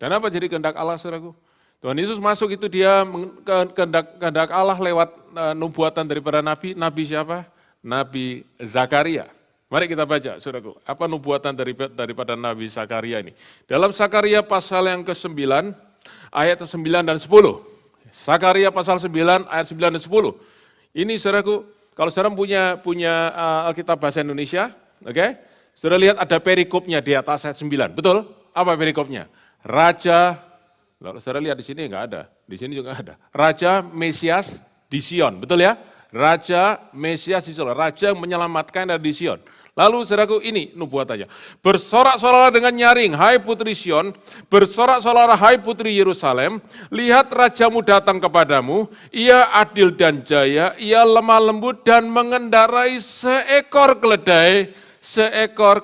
S1: Dan apa jadi kehendak Allah, saudaraku? Tuhan Yesus masuk itu dia kehendak Allah lewat nubuatan daripada nabi. Nabi siapa? Nabi Zakaria. Mari kita baca, saudaraku, apa nubuatan daripada Nabi Zakaria ini. Dalam Zakaria pasal yang ke-9, ayat 9 dan 10. Zakaria pasal 9, ayat 9 dan 10. Ini, saudaraku, kalau saudara punya Alkitab bahasa Indonesia, oke? Saudara lihat ada perikopnya di atas ayat 9, betul? Apa perikopnya? Raja, kalau saudara lihat di sini enggak ada, di sini juga ada. Raja Mesias di Sion, betul ya? Raja Mesias di Sion, raja yang menyelamatkan dari Sion. Lalu saudaraku, ini nubuatannya. Bersorak-soraklah dengan nyaring, hai putri Sion, bersorak-soraklah hai putri Yerusalem, lihat rajamu datang kepadamu, ia adil dan jaya, ia lemah lembut dan mengendarai seekor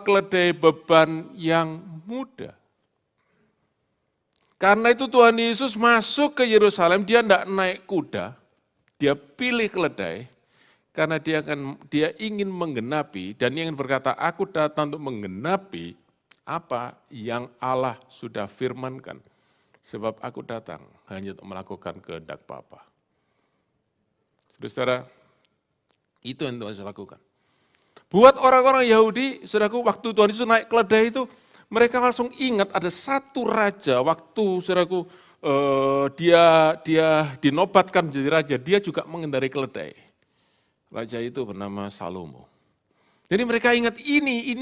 S1: keledai beban yang muda. Karena itu Tuhan Yesus masuk ke Yerusalem, dia tidak naik kuda, dia pilih keledai, karena dia ingin menggenapi dan dia ingin berkata, aku datang untuk menggenapi apa yang Allah sudah firmankan. Sebab aku datang hanya untuk melakukan kehendak Bapa. Saudara, itu yang Tuhan Yesus lakukan. Buat orang-orang Yahudi, saudaraku, waktu Tuhan Yesus naik keledai itu, mereka langsung ingat ada satu raja, waktu saudaraku, dia dinobatkan menjadi raja, dia juga mengendarai keledai. Raja itu bernama Salomo. Jadi mereka ingat ini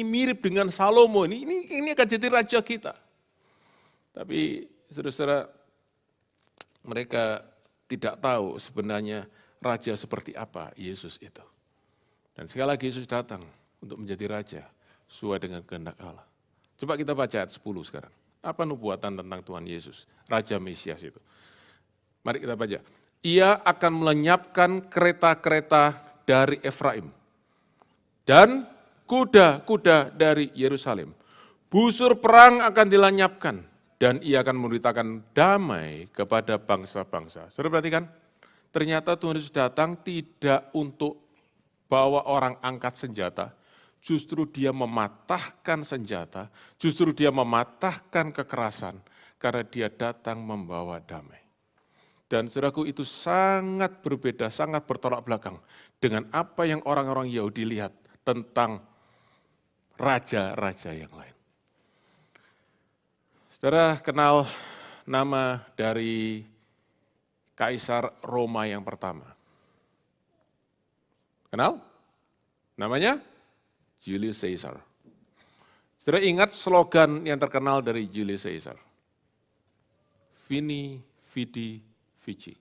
S1: mirip dengan Salomo, ini akan jadi raja kita. Tapi saudara-saudara, mereka tidak tahu sebenarnya raja seperti apa Yesus itu. Dan sekali lagi Yesus datang untuk menjadi raja sesuai dengan kehendak Allah. Coba kita baca ayat 10 sekarang. Apa nubuatan tentang Tuhan Yesus, Raja Mesias itu? Mari kita baca. Ia akan melenyapkan kereta-kereta dari Efraim dan kuda-kuda dari Yerusalem. Busur perang akan dilenyapkan dan ia akan memberitakan damai kepada bangsa-bangsa. Saudara perhatikan, ternyata Tuhan Yesus datang tidak untuk bawa orang angkat senjata, justru dia mematahkan senjata, justru dia mematahkan kekerasan, karena dia datang membawa damai. Dan saudaraku itu sangat berbeda, sangat bertolak belakang dengan apa yang orang-orang Yahudi lihat tentang raja-raja yang lain. Saudara kenal nama dari Kaisar Roma yang pertama? Kenal? Namanya Julius Caesar. Saudara ingat slogan yang terkenal dari Julius Caesar? Vini, Vidi, Vici.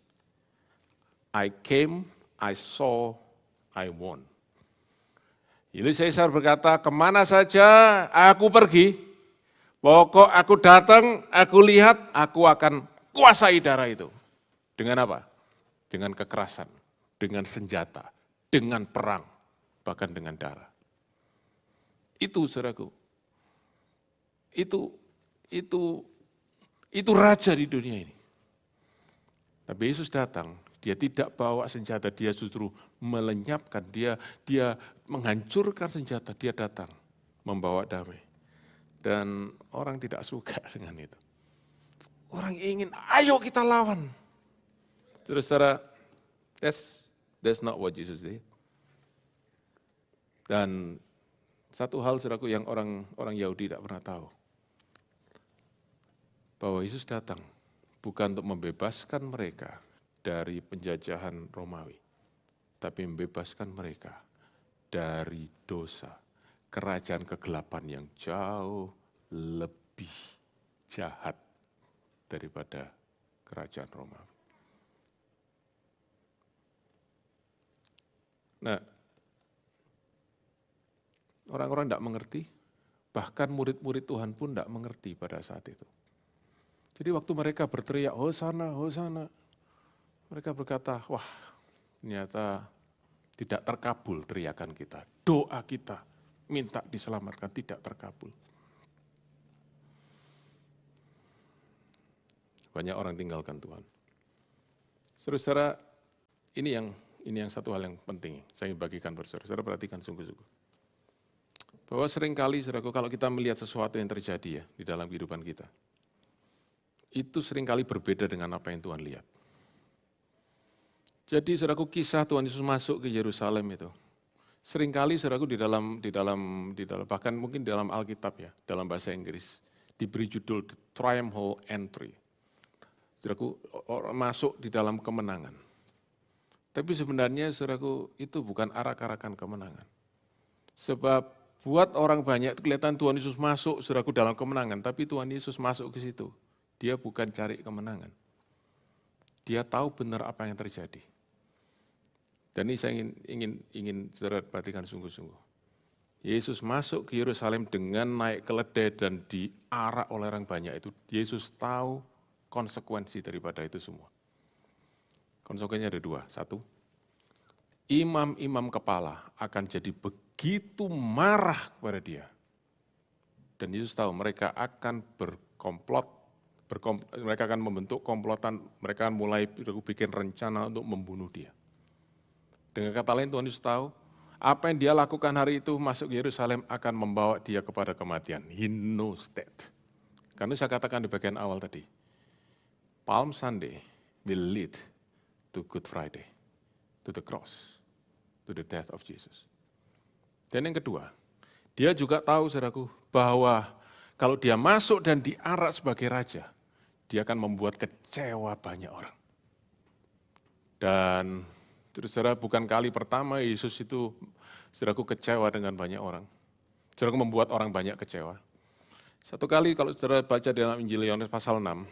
S1: I came, I saw, I won. Julius Caesar berkata, kemana saja aku pergi, pokok aku datang, aku lihat, aku akan kuasai daerah itu. Dengan apa? Dengan kekerasan, dengan senjata, dengan perang, bahkan dengan darah. Itu saudaraku, itu raja di dunia ini. Tapi Yesus datang, dia tidak bawa senjata, dia justru melenyapkan, dia menghancurkan senjata, dia datang membawa damai. Dan orang tidak suka dengan itu. Orang ingin, ayo kita lawan. Saudara-saudara, that's not what Jesus did. Dan satu hal saudaraku yang orang Yahudi tidak pernah tahu. Bahwa Yesus datang bukan untuk membebaskan mereka dari penjajahan Romawi, tapi membebaskan mereka dari dosa, kerajaan kegelapan yang jauh lebih jahat daripada kerajaan Romawi. Nah, orang-orang tidak mengerti, bahkan murid-murid Tuhan pun tidak mengerti pada saat itu. Jadi waktu mereka berteriak, Hosana, Hosana, mereka berkata, wah ternyata tidak terkabul teriakan kita, doa kita, minta diselamatkan, tidak terkabul. Banyak orang tinggalkan Tuhan. Saudara-saudara, ini yang satu hal yang penting, saya ingin bagikan bersaudara, saudara perhatikan sungguh-sungguh. Bahwa seringkali, saudaraku, kalau kita melihat sesuatu yang terjadi ya di dalam kehidupan kita, itu seringkali berbeda dengan apa yang Tuhan lihat. Jadi saudaraku, kisah Tuhan Yesus masuk ke Yerusalem itu, seringkali saudaraku di dalam bahkan mungkin di dalam Alkitab ya, dalam bahasa Inggris, diberi judul The Triumphal Entry. Saudaraku, orang masuk di dalam kemenangan. Tapi sebenarnya saudaraku, itu bukan arak-arakan kemenangan. Sebab buat orang banyak kelihatan Tuhan Yesus masuk saudaraku dalam kemenangan, tapi Tuhan Yesus masuk ke situ. Dia bukan cari kemenangan. Dia tahu benar apa yang terjadi. Dan ini saya ingin saudara perhatikan sungguh-sungguh. Yesus masuk ke Yerusalem dengan naik keledai dan diarak oleh orang banyak itu. Yesus tahu konsekuensi daripada itu semua. Konsekuensinya ada dua. Satu, imam-imam kepala akan jadi begitu marah kepada dia. Dan Yesus tahu mereka akan mereka akan membentuk komplotan, mereka akan mulai bikin rencana untuk membunuh dia. Dengan kata lain Tuhan Yesus tahu, apa yang dia lakukan hari itu masuk ke Yerusalem akan membawa dia kepada kematian. He knows that. Karena saya katakan di bagian awal tadi, Palm Sunday will lead to Good Friday, to the cross, to the death of Jesus. Dan yang kedua, dia juga tahu saudaraku bahwa kalau dia masuk dan diarak sebagai raja, dia akan membuat kecewa banyak orang. Dan saudara bukan kali pertama Yesus itu saudaraku kecewa dengan banyak orang. Saudaraku membuat orang banyak kecewa. Satu kali kalau saudara baca dalam Injil Yohanes pasal 6,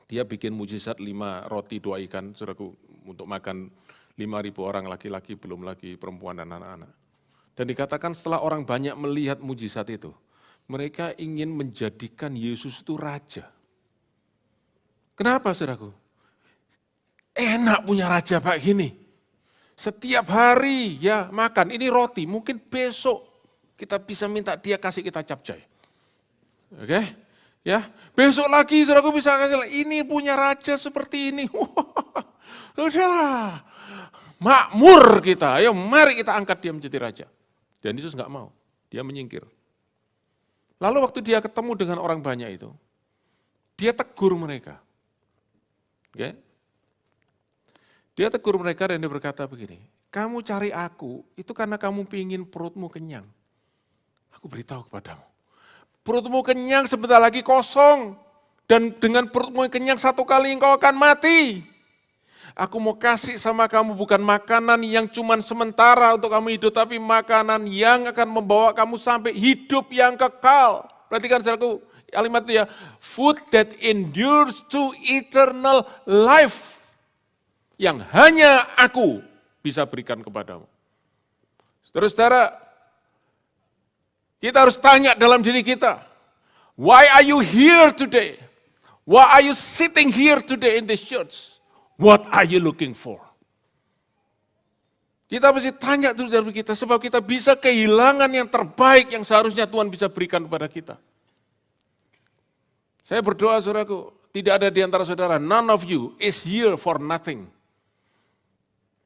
S1: dia bikin mujizat 5 roti 2 ikan, saudaraku, untuk makan 5.000 orang laki-laki, belum lagi perempuan dan anak-anak. Dan dikatakan setelah orang banyak melihat mujizat itu, Mereka ingin menjadikan Yesus itu raja. Kenapa, saudaraku? Enak punya raja kayak gini. Setiap hari ya makan, ini roti, mungkin besok kita bisa minta dia kasih kita capcay. Oke? Ya, besok lagi saudaraku bisa kasih, ini punya raja seperti ini. Sudahlah, makmur kita, ayo mari kita angkat dia menjadi raja. Dan Yesus nggak mau, dia menyingkir. Lalu waktu dia ketemu dengan orang banyak itu, dia tegur mereka. Oke? Dia tegur mereka dan dia berkata begini, kamu cari aku itu karena kamu ingin perutmu kenyang. Aku beritahu kepadamu, perutmu kenyang sebentar lagi kosong. Dan dengan perutmu yang kenyang satu kali engkau akan mati. Aku mau kasih sama kamu bukan makanan yang cuma sementara untuk kamu hidup, tapi makanan yang akan membawa kamu sampai hidup yang kekal. Perhatikan saudaraku, kalimat itu ya, food that endures to eternal life. Yang hanya aku bisa berikan kepadamu. Saudara-saudara, kita harus tanya dalam diri kita, why are you here today? Why are you sitting here today in this church? What are you looking for? Kita mesti tanya dulu dalam kita, sebab kita bisa kehilangan yang terbaik yang seharusnya Tuhan bisa berikan kepada kita. Saya berdoa saudaraku, tidak ada di antara saudara, none of you is here for nothing.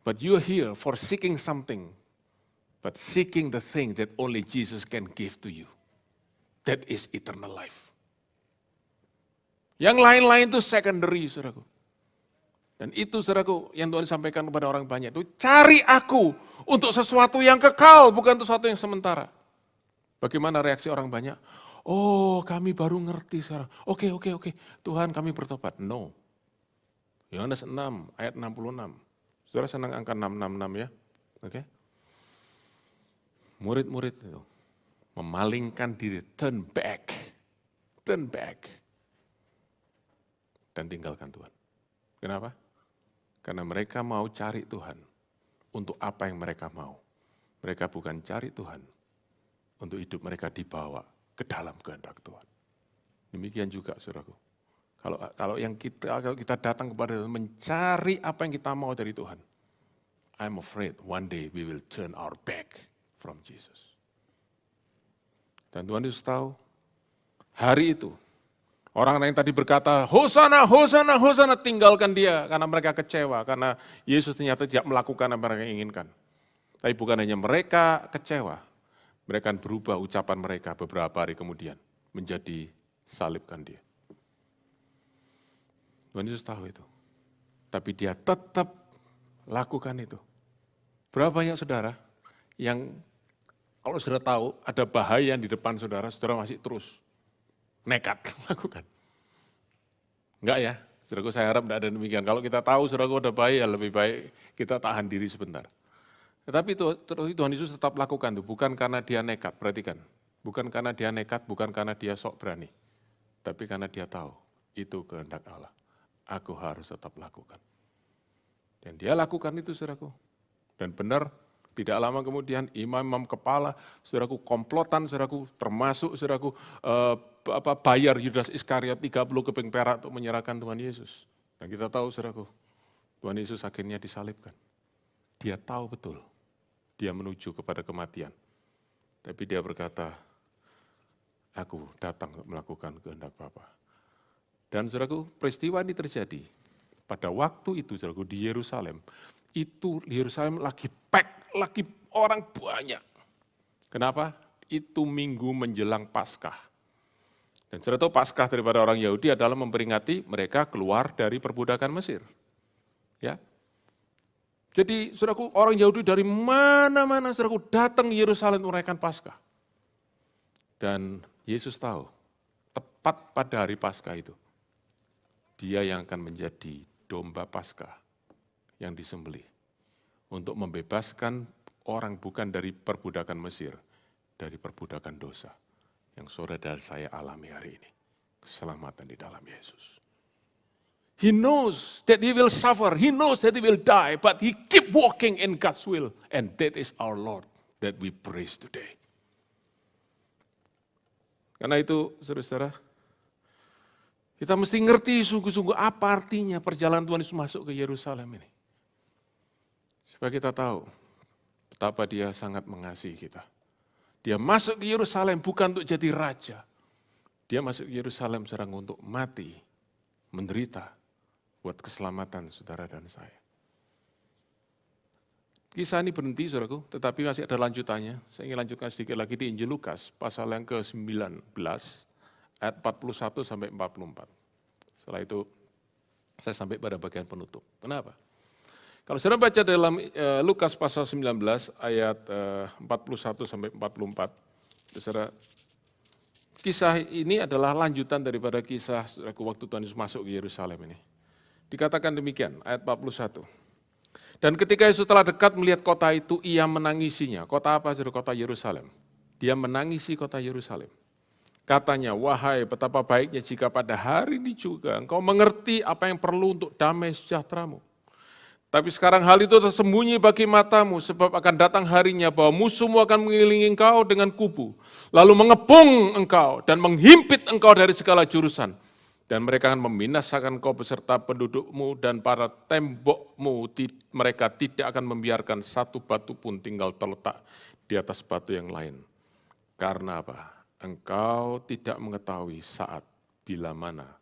S1: But you're here for seeking something, but seeking the thing that only Jesus can give to you. That is eternal life. Yang lain-lain itu secondary, saudaraku. Dan itu, saudaraku, yang Tuhan sampaikan kepada orang banyak itu, cari aku untuk sesuatu yang kekal, bukan untuk sesuatu yang sementara. Bagaimana reaksi orang banyak? Oh, kami baru ngerti sekarang. Oke, Tuhan kami bertobat. No. Yohanes 6 ayat 66. Saudara senang angka 666 ya? Oke. Murid-murid itu memalingkan diri, turn back, dan tinggalkan Tuhan. Kenapa? Karena mereka mau cari Tuhan untuk apa yang mereka mau. Mereka bukan cari Tuhan untuk hidup mereka dibawa ke dalam kehendak Tuhan. Demikian juga saudaraku. Kalau kita datang kepada Tuhan mencari apa yang kita mau dari Tuhan, I'm afraid one day we will turn our back from Jesus. Dan Tuhan Yesus tahu, hari itu, orang yang tadi berkata, Hosana, Hosana, Hosana, tinggalkan dia, karena mereka kecewa, karena Yesus ternyata tidak melakukan apa yang mereka inginkan. Tapi bukan hanya mereka kecewa, mereka akan berubah ucapan mereka beberapa hari kemudian, menjadi salibkan dia. Tuhan Yesus tahu itu. Tapi dia tetap lakukan itu. Berapa banyak saudara yang kalau saudara tahu ada bahaya di depan saudara, saudara masih terus nekat lakukan. Enggak ya, saudaraku saya harap tidak ada demikian. Kalau kita tahu saudaraku ada bahaya, lebih baik kita tahan diri sebentar. Tetapi Tuhan Yesus tetap lakukan itu, bukan karena dia nekat, perhatikan. Bukan karena dia nekat, bukan karena dia sok berani. Tapi karena dia tahu, itu kehendak Allah. Aku harus tetap lakukan. Dan dia lakukan itu, saudaraku. Dan benar, tidak lama kemudian imam-imam kepala, saudaraku, komplotan, saudaraku, termasuk, saudaraku, bayar Yudas Iskariot 30 keping perak untuk menyerahkan Tuhan Yesus. Dan kita tahu, saudaraku, Tuhan Yesus akhirnya disalibkan. Dia tahu betul, dia menuju kepada kematian. Tapi dia berkata, aku datang untuk melakukan kehendak Bapa. Dan saudaraku, peristiwa ini terjadi pada waktu itu, saudaraku, di Yerusalem. Itu Yerusalem lagi pack, lagi orang banyak. Kenapa? Itu minggu menjelang Paskah. Dan saudara tahu Paskah daripada orang Yahudi adalah memperingati mereka keluar dari perbudakan Mesir. Ya. Jadi saudaraku, orang Yahudi dari mana-mana saudaraku datang ke Yerusalem merayakan Paskah. Dan Yesus tahu, tepat pada hari Paskah itu, dia yang akan menjadi domba Paskah yang disembelih untuk membebaskan orang bukan dari perbudakan Mesir, dari perbudakan dosa yang saudara dan saya alami hari ini. Keselamatan di dalam Yesus. He knows that he will suffer, he knows that he will die, but he keep walking in God's will, and that is our Lord that we praise today. Karena itu, saudara-saudara, kita mesti ngerti sungguh-sungguh apa artinya perjalanan Tuhan Yesus masuk ke Yerusalem ini. Supaya kita tahu betapa dia sangat mengasihi kita. Dia masuk ke Yerusalem bukan untuk jadi raja. Dia masuk ke Yerusalem sedang untuk mati, menderita, buat keselamatan saudara dan saya. Kisah ini berhenti, saudaraku, tetapi masih ada lanjutannya. Saya ingin lanjutkan sedikit lagi di Injil Lukas, pasal yang ke-19, ayat 41 sampai 44. Setelah itu saya sampai pada bagian penutup. Kenapa? Kalau saudara baca dalam Lukas pasal 19 ayat 41 sampai 44, saudara, kisah ini adalah lanjutan daripada kisah saudaraku waktu Tuhan Yesus masuk ke Yerusalem ini. Dikatakan demikian, ayat 41. Dan ketika Yesus telah dekat melihat kota itu, ia menangisinya. Kota apa, saudara? Kota Yerusalem. Dia menangisi kota Yerusalem. Katanya, wahai betapa baiknya jika pada hari ini juga engkau mengerti apa yang perlu untuk damai sejahteramu. Tapi sekarang hal itu tersembunyi bagi matamu, sebab akan datang harinya bahwa musuhmu akan mengelilingi engkau dengan kubu, lalu mengepung engkau dan menghimpit engkau dari segala jurusan. Dan mereka akan membinasakan engkau beserta pendudukmu dan para tembokmu, mereka tidak akan membiarkan satu batu pun tinggal terletak di atas batu yang lain. Karena apa? Engkau tidak mengetahui saat bila mana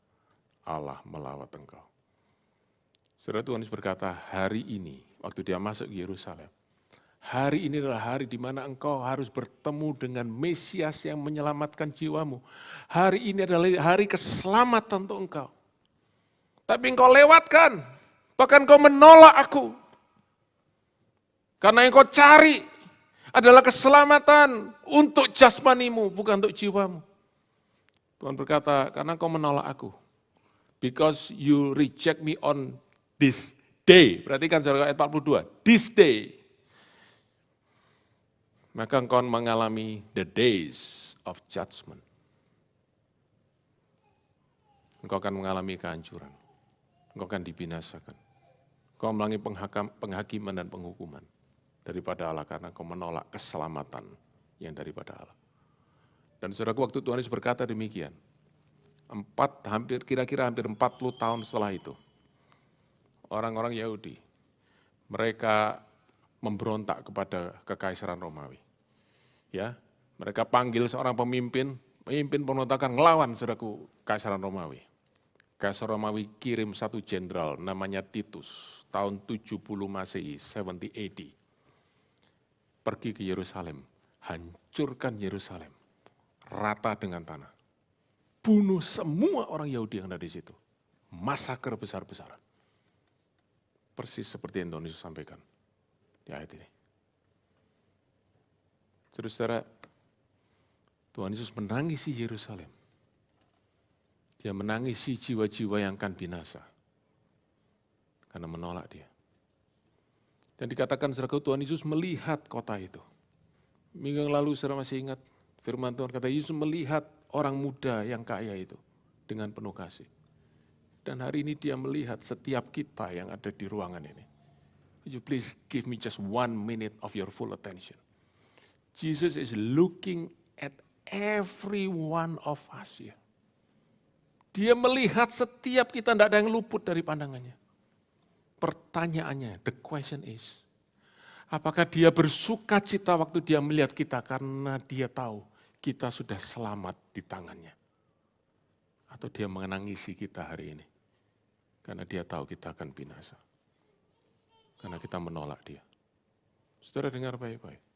S1: Allah melawat engkau. Saudara, Tuhan Yesus berkata, hari ini, waktu dia masuk ke Yerusalem, hari ini adalah hari di mana engkau harus bertemu dengan Mesias yang menyelamatkan jiwamu. Hari ini adalah hari keselamatan untuk engkau. Tapi engkau lewatkan, bahkan engkau menolak aku. Karena yang kau cari adalah keselamatan untuk jasmanimu, bukan untuk jiwamu. Tuhan berkata, karena engkau menolak aku. Because you reject me on this day. Perhatikan saudara ayat 42, this day. Maka engkau mengalami the days of judgment. Engkau akan mengalami kehancuran. Engkau akan dibinasakan. Engkau mengalami penghakiman dan penghukuman daripada Allah karena engkau menolak keselamatan yang daripada Allah. Dan saudaraku, waktu Tuhan Yesus berkata demikian, kira-kira hampir 40 tahun setelah itu, orang-orang Yahudi, mereka memberontak kepada kekaisaran Romawi. Ya, mereka panggil seorang pemimpin pemberontakan ngelawan saudaraku kekaisaran Romawi. Kaisar Romawi kirim satu jenderal namanya Titus tahun 70 Masehi, 70 AD. Pergi ke Yerusalem, hancurkan Yerusalem, rata dengan tanah. Bunuh semua orang Yahudi yang ada di situ. Masaker besar-besaran. Persis seperti yang Tuhan Yesus sampaikan di ayat ini. Saudara, Tuhan Yesus menangisi Yerusalem. Dia menangisi jiwa-jiwa yang akan binasa. Karena menolak dia. Dan dikatakan saudara, Tuhan Yesus melihat kota itu. Minggu yang lalu saudara masih ingat firman Tuhan kata Yesus melihat orang muda yang kaya itu dengan penuh kasih. Dan hari ini dia melihat setiap kita yang ada di ruangan ini. Would you please give me just 1 minute of your full attention. Jesus is looking at every one of us here. Dia melihat setiap kita, tidak ada yang luput dari pandangannya. Pertanyaannya, the question is, apakah dia bersuka cita waktu dia melihat kita karena dia tahu kita sudah selamat di tangannya? Atau dia menangisi kita hari ini karena dia tahu kita akan binasa? Karena kita menolak dia. Saudara dengar baik-baik.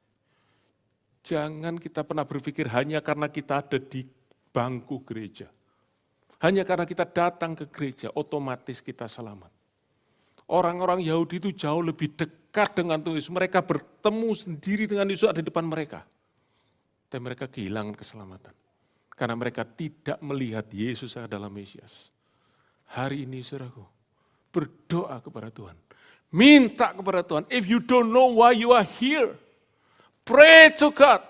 S1: Jangan kita pernah berpikir hanya karena kita ada di bangku gereja. Hanya karena kita datang ke gereja, otomatis kita selamat. Orang-orang Yahudi itu jauh lebih dekat dengan Tuhan Yesus. Mereka bertemu sendiri dengan Yesus ada di depan mereka. Dan mereka kehilangan keselamatan. Karena mereka tidak melihat Yesus adalah Mesias. Hari ini saudaraku, berdoa kepada Tuhan. Minta kepada Tuhan, if you don't know why you are here, pray to God.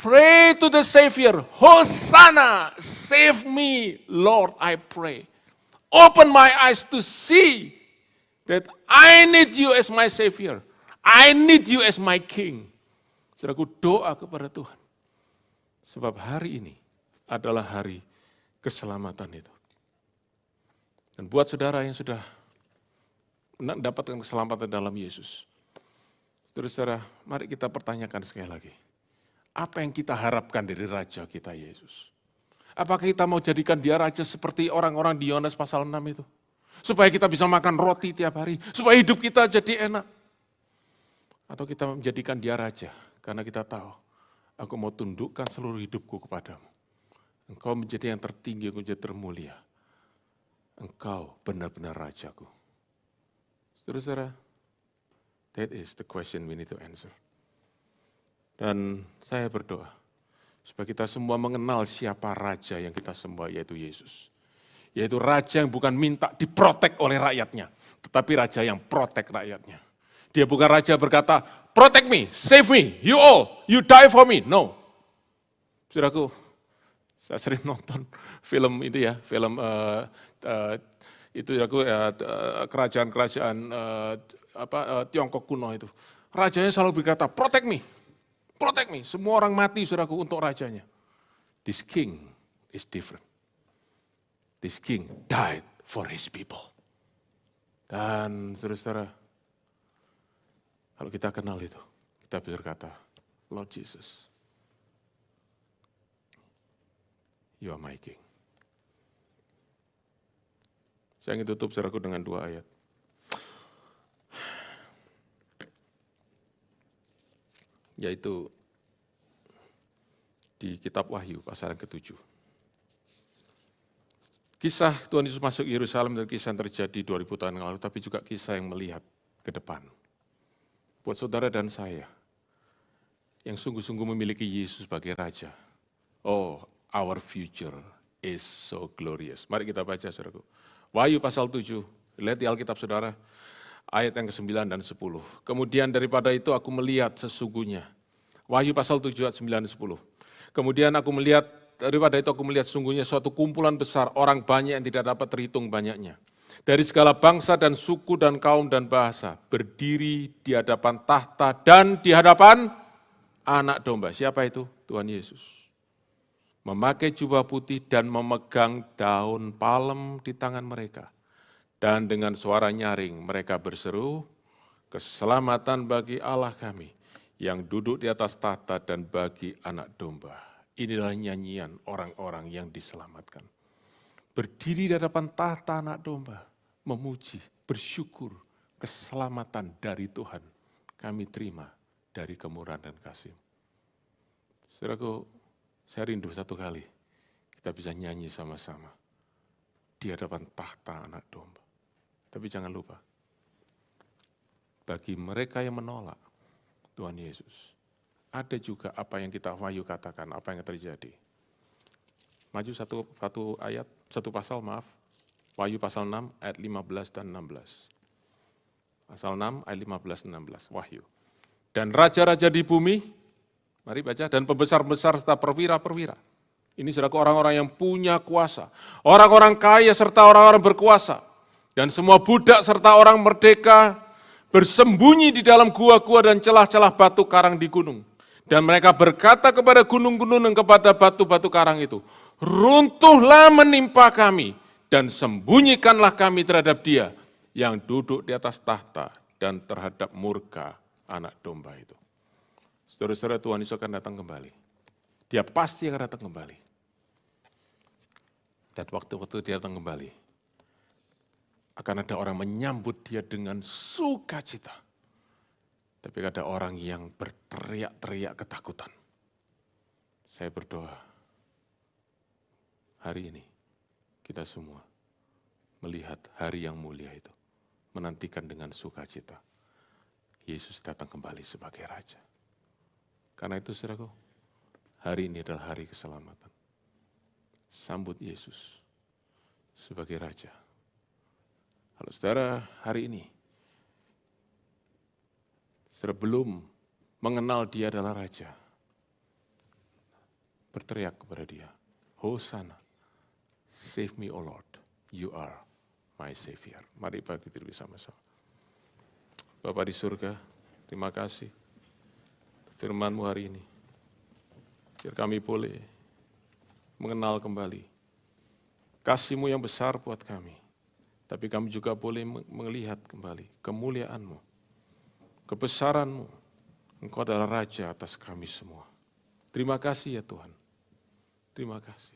S1: Pray to the Savior, Hosanna, save me, Lord, I pray. Open my eyes to see that I need you as my Savior. I need you as my King. Saudaraku, doa kepada Tuhan. Sebab hari ini adalah hari keselamatan itu. Dan buat saudara yang sudah mendapatkan keselamatan dalam Yesus, saudara, mari kita pertanyakan sekali lagi. Apa yang kita harapkan dari Raja kita Yesus? Apakah kita mau jadikan dia Raja seperti orang-orang di Yohanes pasal 6 itu? Supaya kita bisa makan roti tiap hari, supaya hidup kita jadi enak. Atau kita menjadikan dia Raja, karena kita tahu, aku mau tundukkan seluruh hidupku kepadamu. Engkau menjadi yang tertinggi, aku menjadi termulia. Engkau benar-benar Rajaku. Saudara, that is the question we need to answer. Dan saya berdoa, supaya kita semua mengenal siapa Raja yang kita sembah, yaitu Yesus. Yaitu Raja yang bukan minta diprotek oleh rakyatnya, tetapi Raja yang protek rakyatnya. Dia bukan Raja berkata, protect me, save me, you all, you die for me. No. Saudaraku, saya sering nonton film itu ya, film itu aku kerajaan-kerajaan Tiongkok kuno itu. Rajanya selalu berkata, protect me. Semua orang mati, saudaraku, untuk rajanya. This king is different. This king died for his people. Dan saudara-saudara, kalau kita kenal itu, kita bisa berkata, Lord Jesus, you are my king. Saya ingin tutup saudaraku dengan 2 ayat. Yaitu di kitab Wahyu pasal yang ke-7. Kisah Tuhan Yesus masuk Yerusalem dan kisah yang terjadi 2000 tahun yang lalu, tapi juga kisah yang melihat ke depan. Buat saudara dan saya, yang sungguh-sungguh memiliki Yesus sebagai Raja. Oh, our future is so glorious. Mari kita baca, saudaraku. Wahyu pasal 7, lihat di Alkitab saudara, ayat yang ke-9 dan 10. Kemudian daripada itu aku melihat sesungguhnya. Wahyu pasal 7 ayat 9 dan 10. Kemudian daripada itu aku melihat sungguhnya suatu kumpulan besar, orang banyak yang tidak dapat terhitung banyaknya. Dari segala bangsa dan suku dan kaum dan bahasa, berdiri di hadapan tahta dan di hadapan Anak Domba. Siapa itu? Tuhan Yesus. Memakai jubah putih dan memegang daun palem di tangan mereka. Dan dengan suara nyaring mereka berseru, keselamatan bagi Allah kami yang duduk di atas tahta dan bagi Anak Domba. Inilah nyanyian orang-orang yang diselamatkan. Berdiri di hadapan tahta Anak Domba, memuji, bersyukur, keselamatan dari Tuhan kami terima dari kemurahan dan kasih. Saudaraku, saya rindu satu kali kita bisa nyanyi sama-sama di hadapan tahta Anak Domba. Tapi jangan lupa, bagi mereka yang menolak Tuhan Yesus, ada juga apa yang kita Wahyu katakan, apa yang terjadi. Maju satu pasal, Wahyu pasal 6 ayat 15 dan 16. Pasal 6 ayat 15 dan 16, Wahyu. Dan raja-raja di bumi, mari baca, dan pembesar-besar serta perwira-perwira. Ini saudaraku orang-orang yang punya kuasa, orang-orang kaya serta orang-orang berkuasa, dan semua budak serta orang merdeka bersembunyi di dalam gua-gua dan celah-celah batu karang di gunung. Dan mereka berkata kepada gunung-gunung dan kepada batu-batu karang itu, runtuhlah menimpa kami dan sembunyikanlah kami terhadap Dia yang duduk di atas tahta dan terhadap murka Anak Domba itu. Saudara-saudara, Tuhan Yesus akan datang kembali. Dia pasti akan datang kembali. Dan waktu-waktu Dia datang kembali, akan ada orang menyambut Dia dengan sukacita. Tapi ada orang yang berteriak-teriak ketakutan. Saya berdoa, hari ini kita semua melihat hari yang mulia itu, menantikan dengan sukacita. Yesus datang kembali sebagai Raja. Karena itu saudaraku, hari ini adalah hari keselamatan. Sambut Yesus sebagai Raja. Kalau saudara hari ini, saudara belum mengenal Dia adalah Raja, berteriak kepada Dia, Hosana, save me, O Lord, you are my Savior. Mari bagi diri sama-sama. Bapa di surga, terima kasih firman-Mu hari ini. Biar kami boleh mengenal kembali kasih-Mu yang besar buat kami. Tapi kami juga boleh melihat kembali kemuliaan-Mu, kebesaran-Mu. Engkau adalah Raja atas kami semua. Terima kasih ya Tuhan. Terima kasih.